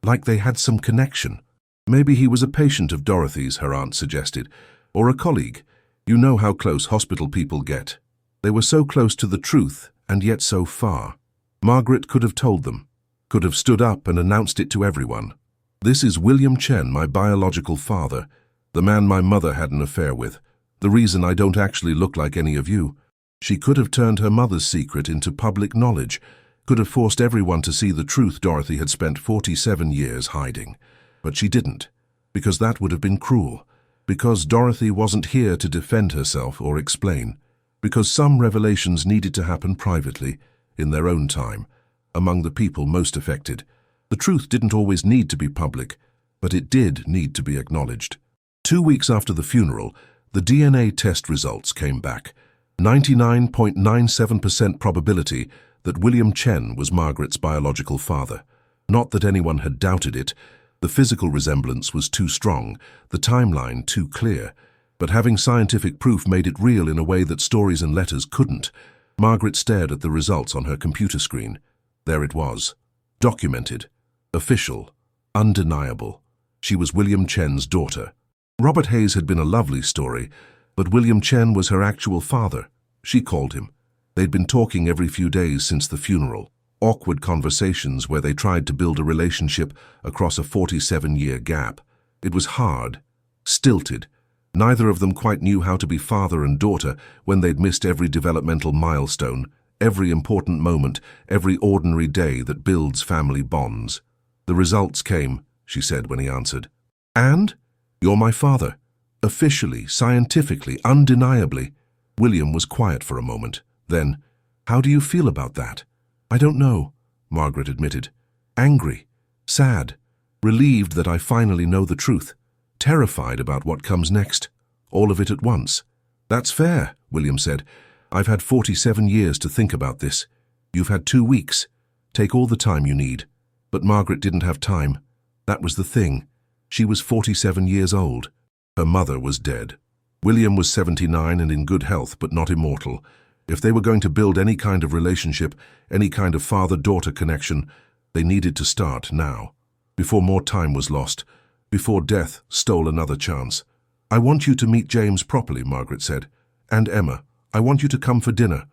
like they had some connection. Maybe he was a patient of Dorothy's, her aunt suggested, or a colleague. You know how close hospital people get. They were so close to the truth, and yet so far. Margaret could have told them, could have stood up and announced it to everyone. This is William Chen, my biological father, the man my mother had an affair with, the reason I don't actually look like any of you. She could have turned her mother's secret into public knowledge, could have forced everyone to see the truth Dorothy had spent 47 years hiding. But she didn't, because that would have been cruel, because Dorothy wasn't here to defend herself or explain, because some revelations needed to happen privately, in their own time, among the people most affected. The truth didn't always need to be public, but it did need to be acknowledged. 2 weeks after the funeral, the DNA test results came back. 99.97% probability that William Chen was Margaret's biological father. Not that anyone had doubted it. The physical resemblance was too strong, the timeline too clear. But having scientific proof made it real in a way that stories and letters couldn't. Margaret stared at the results on her computer screen. There it was. Documented. Official. Undeniable. She was William Chen's daughter. Robert Hayes had been a lovely story, but William Chen was her actual father. She called him. They'd been talking every few days since the funeral. Awkward conversations where they tried to build a relationship across a 47-year gap. It was hard. Stilted. Neither of them quite knew how to be father and daughter when they'd missed every developmental milestone, every important moment, every ordinary day that builds family bonds. The results came, she said when he answered. And? You're my father. Officially, scientifically, undeniably. William was quiet for a moment. Then, how do you feel about that? I don't know, Margaret admitted. Angry, sad, relieved that I finally know the truth. Terrified about what comes next. All of it at once. That's fair, William said. I've had 47 years to think about this. You've had 2 weeks. Take all the time you need. But Margaret didn't have time. That was the thing. She was 47 years old. Her mother was dead. William was 79 and in good health, but not immortal. If they were going to build any kind of relationship, any kind of father-daughter connection, they needed to start now, before more time was lost, before death stole another chance. I want you to meet James properly, Margaret said. And Emma, I want you to come for dinner.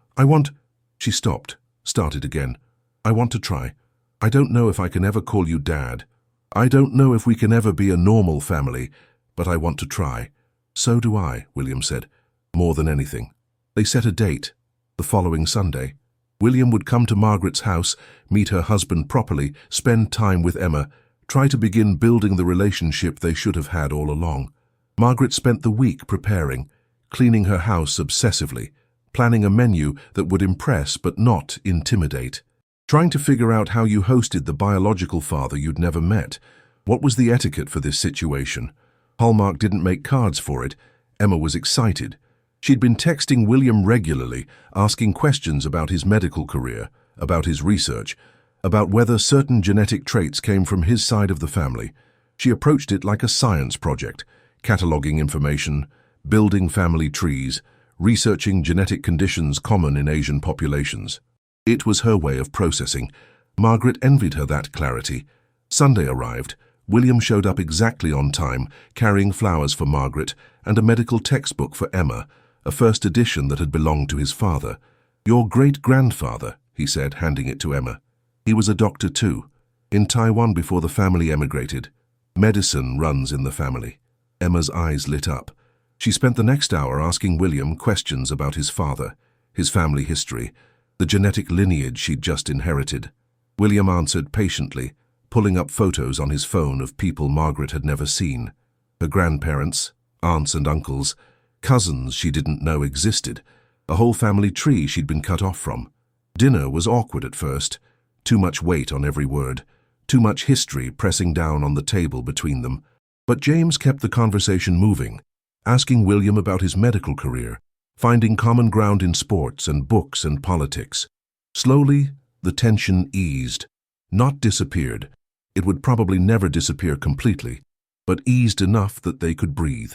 She stopped, started again. I want to try. I don't know if I can ever call you Dad. I don't know if we can ever be a normal family, but I want to try. So do I, William said, more than anything. They set a date, the following Sunday. William would come to Margaret's house, meet her husband properly, spend time with Emma, try to begin building the relationship they should have had all along. Margaret spent the week preparing, cleaning her house obsessively, planning a menu that would impress but not intimidate, trying to figure out how you hosted the biological father you'd never met. What was the etiquette for this situation? Hallmark didn't make cards for it. Emma was excited. She'd been texting William regularly, asking questions about his medical career, about his research, about whether certain genetic traits came from his side of the family. She approached it like a science project, cataloging information, building family trees, researching genetic conditions common in Asian populations. It was her way of processing. Margaret envied her that clarity. Sunday arrived. William showed up exactly on time, carrying flowers for Margaret and a medical textbook for Emma, a first edition that had belonged to his father. Your great-grandfather, he said, handing it to Emma. He was a doctor too, in Taiwan before the family emigrated. Medicine runs in the family. Emma's eyes lit up. She spent the next hour asking William questions about his father, his family history, the genetic lineage she'd just inherited. William answered patiently, pulling up photos on his phone of people Margaret had never seen. Her grandparents, aunts and uncles, cousins she didn't know existed, a whole family tree she'd been cut off from. Dinner was awkward at first, too much weight on every word, too much history pressing down on the table between them. But James kept the conversation moving, asking William about his medical career, finding common ground in sports and books and politics. Slowly, the tension eased, not disappeared. It would probably never disappear completely, but eased enough that they could breathe.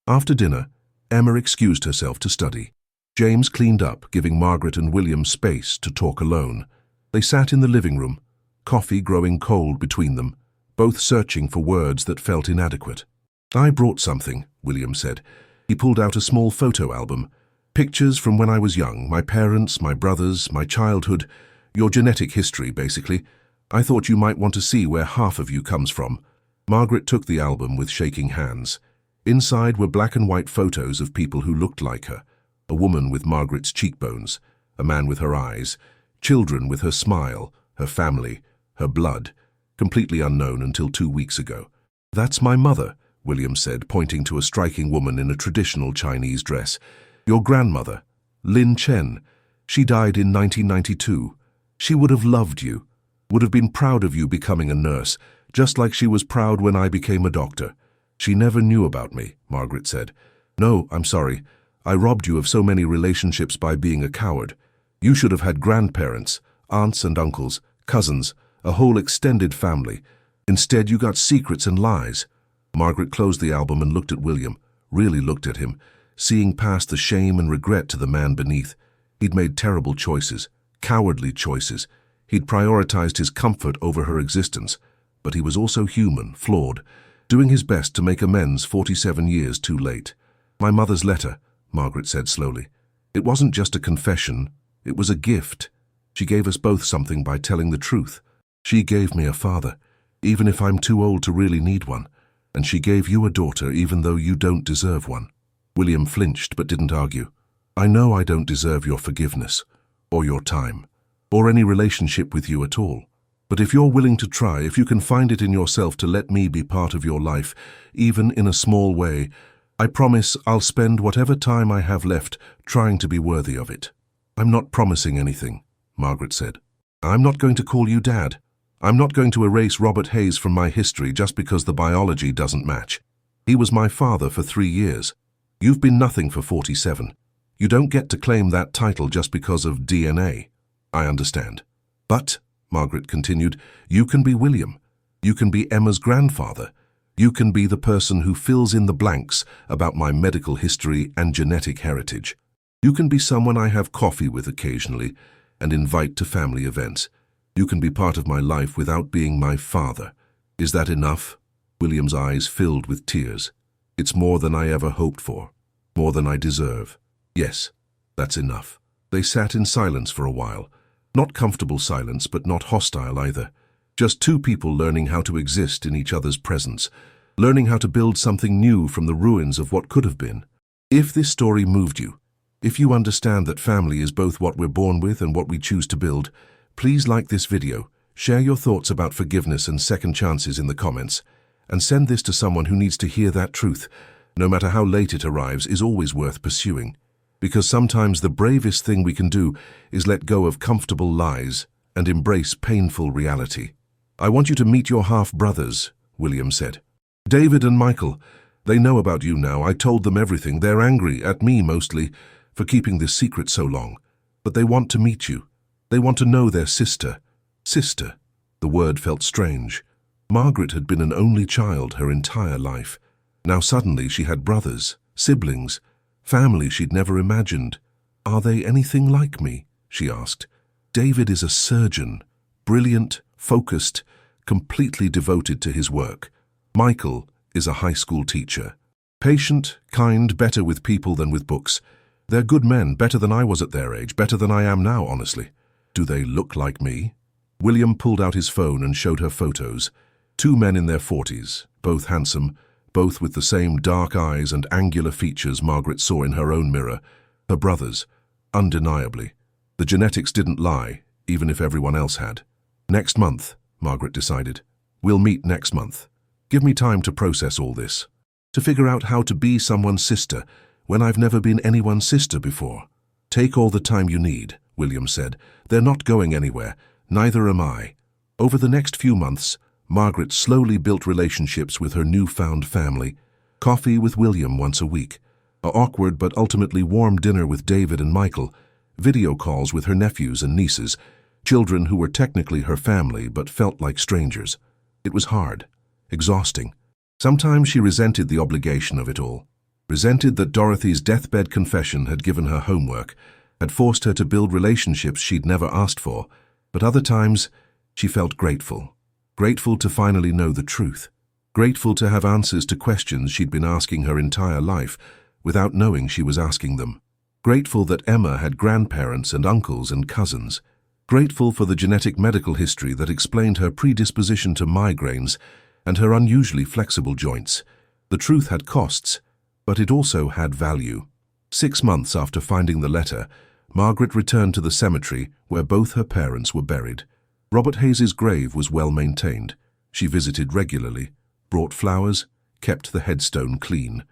After dinner, Emma excused herself to study. James cleaned up, giving Margaret and William space to talk alone. They sat in the living room, coffee growing cold between them, both searching for words that felt inadequate. "I brought something," William said. He pulled out a small photo album. "Pictures from when I was young, my parents, my brothers, my childhood, your genetic history, basically. I thought you might want to see where half of you comes from." Margaret took the album with shaking hands. Inside were black and white photos of people who looked like her. A woman with Margaret's cheekbones, a man with her eyes, children with her smile, her family, her blood, completely unknown until 2 weeks ago. "That's my mother," William said, pointing to a striking woman in a traditional Chinese dress. "Your grandmother, Lin Chen. She died in 1992. She would have loved you, would have been proud of you becoming a nurse, just like she was proud when I became a doctor. She never knew about me," Margaret said. "No, I'm sorry. I robbed you of so many relationships by being a coward. You should have had grandparents, aunts and uncles, cousins, a whole extended family. Instead, you got secrets and lies." Margaret closed the album and looked at William, really looked at him, seeing past the shame and regret to the man beneath. He'd made terrible choices, cowardly choices. He'd prioritized his comfort over her existence. But he was also human, flawed, doing his best to make amends 47 years too late. "My mother's letter," Margaret said slowly. "It wasn't just a confession, it was a gift. She gave us both something by telling the truth. She gave me a father, even if I'm too old to really need one. And she gave you a daughter even though you don't deserve one." William flinched but didn't argue. "I know I don't deserve your forgiveness, or your time, or any relationship with you at all. But if you're willing to try, if you can find it in yourself to let me be part of your life, even in a small way, I promise I'll spend whatever time I have left trying to be worthy of it." "I'm not promising anything," Margaret said. "I'm not going to call you Dad. I'm not going to erase Robert Hayes from my history just because the biology doesn't match. He was my father for 3 years. You've been nothing for 47. You don't get to claim that title just because of DNA. I understand. But," Margaret continued, "you can be William. You can be Emma's grandfather. You can be the person who fills in the blanks about my medical history and genetic heritage. You can be someone I have coffee with occasionally and invite to family events. You can be part of my life without being my father. Is that enough?" William's eyes filled with tears. "It's more than I ever hoped for, more than I deserve. Yes, that's enough." They sat in silence for a while. Not comfortable silence, but not hostile either. Just two people learning how to exist in each other's presence, learning how to build something new from the ruins of what could have been. If this story moved you, if you understand that family is both what we're born with and what we choose to build, please like this video, share your thoughts about forgiveness and second chances in the comments, and send this to someone who needs to hear that truth. No matter how late it arrives, is always worth pursuing. Because sometimes the bravest thing we can do is let go of comfortable lies and embrace painful reality. "I want you to meet your half-brothers," William said. "David and Michael. They know about you now. I told them everything. They're angry, at me mostly, for keeping this secret so long. But they want to meet you. They want to know their sister." Sister. The word felt strange. Margaret had been an only child her entire life. Now suddenly she had brothers, siblings, family she'd never imagined. "Are they anything like me?" she asked. "David is a surgeon, brilliant, focused, completely devoted to his work. Michael is a high school teacher. Patient, kind, better with people than with books. They're good men, better than I was at their age, better than I am now, honestly. Do they look like me?" William pulled out his phone and showed her photos. 2 men in their 40s, both handsome, both with the same dark eyes and angular features Margaret saw in her own mirror. Her brothers, undeniably. The genetics didn't lie, even if everyone else had. "Next month," Margaret decided. "We'll meet next month. Give me time to process all this, to figure out how to be someone's sister when I've never been anyone's sister before." "Take all the time you need," William said. "They're not going anywhere. Neither am I." Over the next few months, Margaret slowly built relationships with her newfound family. Coffee with William once a week, an awkward but ultimately warm dinner with David and Michael, video calls with her nephews and nieces, children who were technically her family but felt like strangers. It was hard, exhausting. Sometimes she resented the obligation of it all, resented that Dorothy's deathbed confession had given her homework, had forced her to build relationships she'd never asked for, but other times she felt grateful. Grateful to finally know the truth. Grateful to have answers to questions she'd been asking her entire life without knowing she was asking them. Grateful that Emma had grandparents and uncles and cousins. Grateful for the genetic medical history that explained her predisposition to migraines and her unusually flexible joints. The truth had costs, but it also had value. 6 months after finding the letter, Margaret returned to the cemetery where both her parents were buried. Robert Hayes's grave was well maintained. She visited regularly, brought flowers, kept the headstone clean.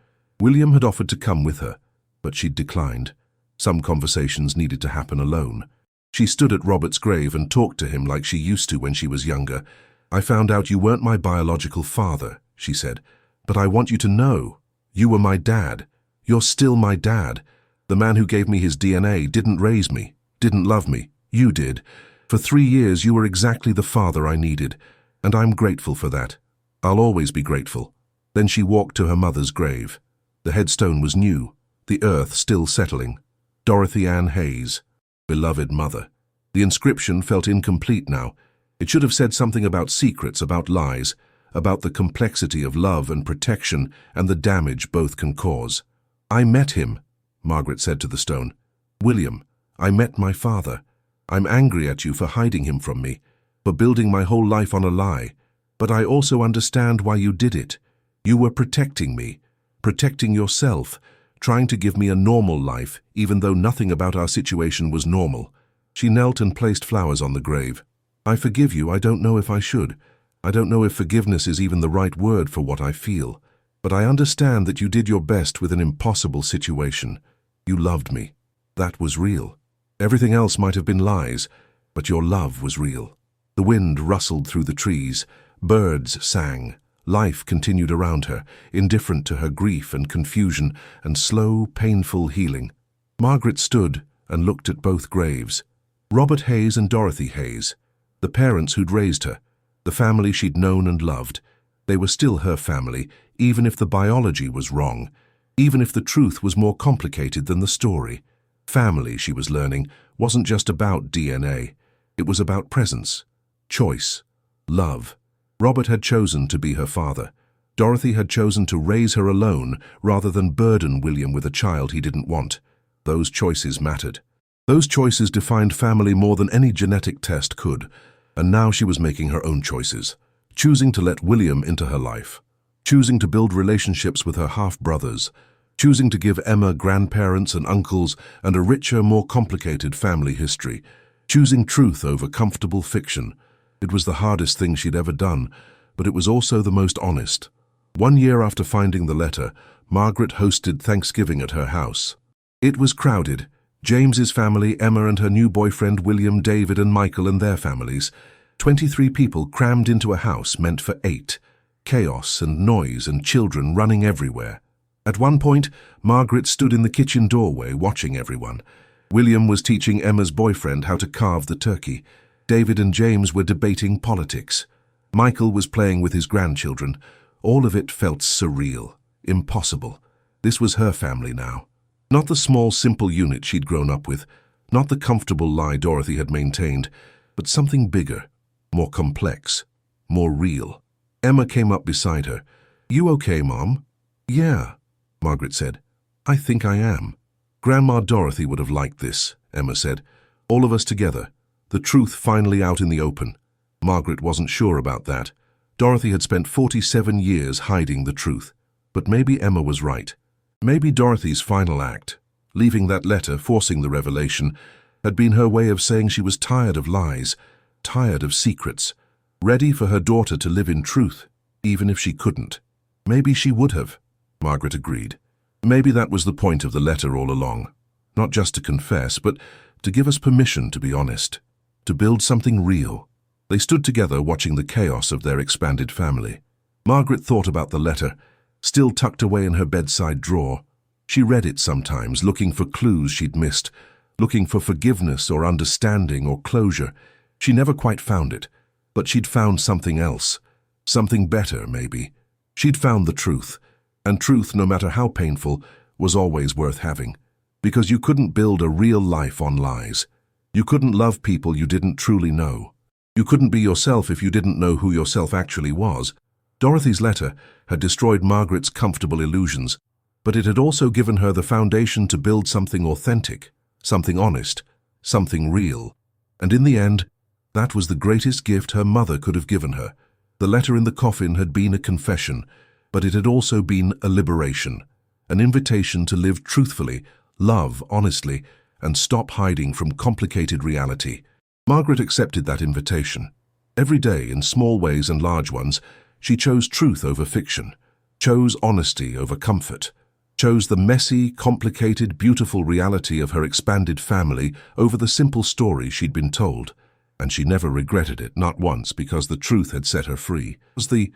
William had offered to come with her, but she'd declined. Some conversations needed to happen alone. She stood at Robert's grave and talked to him like she used to when she was younger. "I found out you weren't my biological father," she said, "but I want you to know. You were my dad. You're still my dad. The man who gave me his DNA didn't raise me, didn't love me. You did. For 3 years you were exactly the father I needed, and I'm grateful for that. I'll always be grateful." Then she walked to her mother's grave. The headstone was new, the earth still settling. Dorothy Ann Hayes, beloved mother. The inscription felt incomplete now. It should have said something about secrets, about lies, about the complexity of love and protection and the damage both can cause. "I met him," Margaret said to the stone. "William, I met my father. I'm angry at you for hiding him from me, for building my whole life on a lie. But I also understand why you did it. You were protecting me, protecting yourself, trying to give me a normal life, even though nothing about our situation was normal." She knelt and placed flowers on the grave. "I forgive you. I don't know if I should. I don't know if forgiveness is even the right word for what I feel. But I understand that you did your best with an impossible situation. You loved me. That was real. Everything else might have been lies, but your love was real." The wind rustled through the trees. Birds sang. Life continued around her, indifferent to her grief and confusion and slow, painful healing. Margaret stood and looked at both graves. Robert Hayes and Dorothy Hayes, the parents who'd raised her, the family she'd known and loved. They were still her family, even if the biology was wrong, even if the truth was more complicated than the story. Family, she was learning, wasn't just about DNA. It was about presence, choice, love. Robert had chosen to be her father. Dorothy had chosen to raise her alone rather than burden William with a child he didn't want. Those choices mattered. Those choices defined family more than any genetic test could, and now she was making her own choices, choosing to let William into her life, choosing to build relationships with her half-brothers, choosing to give Emma grandparents and uncles and a richer, more complicated family history, choosing truth over comfortable fiction. It was the hardest thing she'd ever done, but it was also the most honest. 1 year after finding the letter, Margaret hosted Thanksgiving at her house. It was crowded. James's family, Emma and her new boyfriend William, David and Michael and their families. 23 people crammed into a house meant for 8. Chaos and noise and children running everywhere. At one point, Margaret stood in the kitchen doorway watching everyone. William was teaching Emma's boyfriend how to carve the turkey. David and James were debating politics. Michael was playing with his grandchildren. All of it felt surreal, impossible. This was her family now. Not the small, simple unit she'd grown up with, not the comfortable lie Dorothy had maintained, but something bigger, more complex, more real. Emma came up beside her. "You okay, Mom?" "Yeah," Margaret said. "I think I am." "Grandma Dorothy would have liked this," Emma said. "All of us together. The truth finally out in the open." Margaret wasn't sure about that. Dorothy had spent 47 years hiding the truth. But maybe Emma was right. Maybe Dorothy's final act, leaving that letter, forcing the revelation, had been her way of saying she was tired of lies, tired of secrets, ready for her daughter to live in truth, even if she couldn't. Maybe she would have, Margaret agreed. Maybe that was the point of the letter all along. Not just to confess, but to give us permission to be honest, to build something real. They stood together watching the chaos of their expanded family. Margaret thought about the letter, still tucked away in her bedside drawer. She read it sometimes, looking for clues she'd missed, looking for forgiveness or understanding or closure. She never quite found it, but she'd found something else, something better, maybe. She'd found the truth, and truth, no matter how painful, was always worth having. Because you couldn't build a real life on lies. You couldn't love people you didn't truly know. You couldn't be yourself if you didn't know who yourself actually was. Dorothy's letter had destroyed Margaret's comfortable illusions, but it had also given her the foundation to build something authentic, something honest, something real. And in the end, that was the greatest gift her mother could have given her. The letter in the coffin had been a confession, but it had also been a liberation, an invitation to live truthfully, love honestly, and stop hiding from complicated reality. Margaret accepted that invitation. Every day, in small ways and large ones, she chose truth over fiction, chose honesty over comfort, chose the messy, complicated, beautiful reality of her expanded family over the simple story she'd been told. And she never regretted it, not once, because the truth had set her free. It was the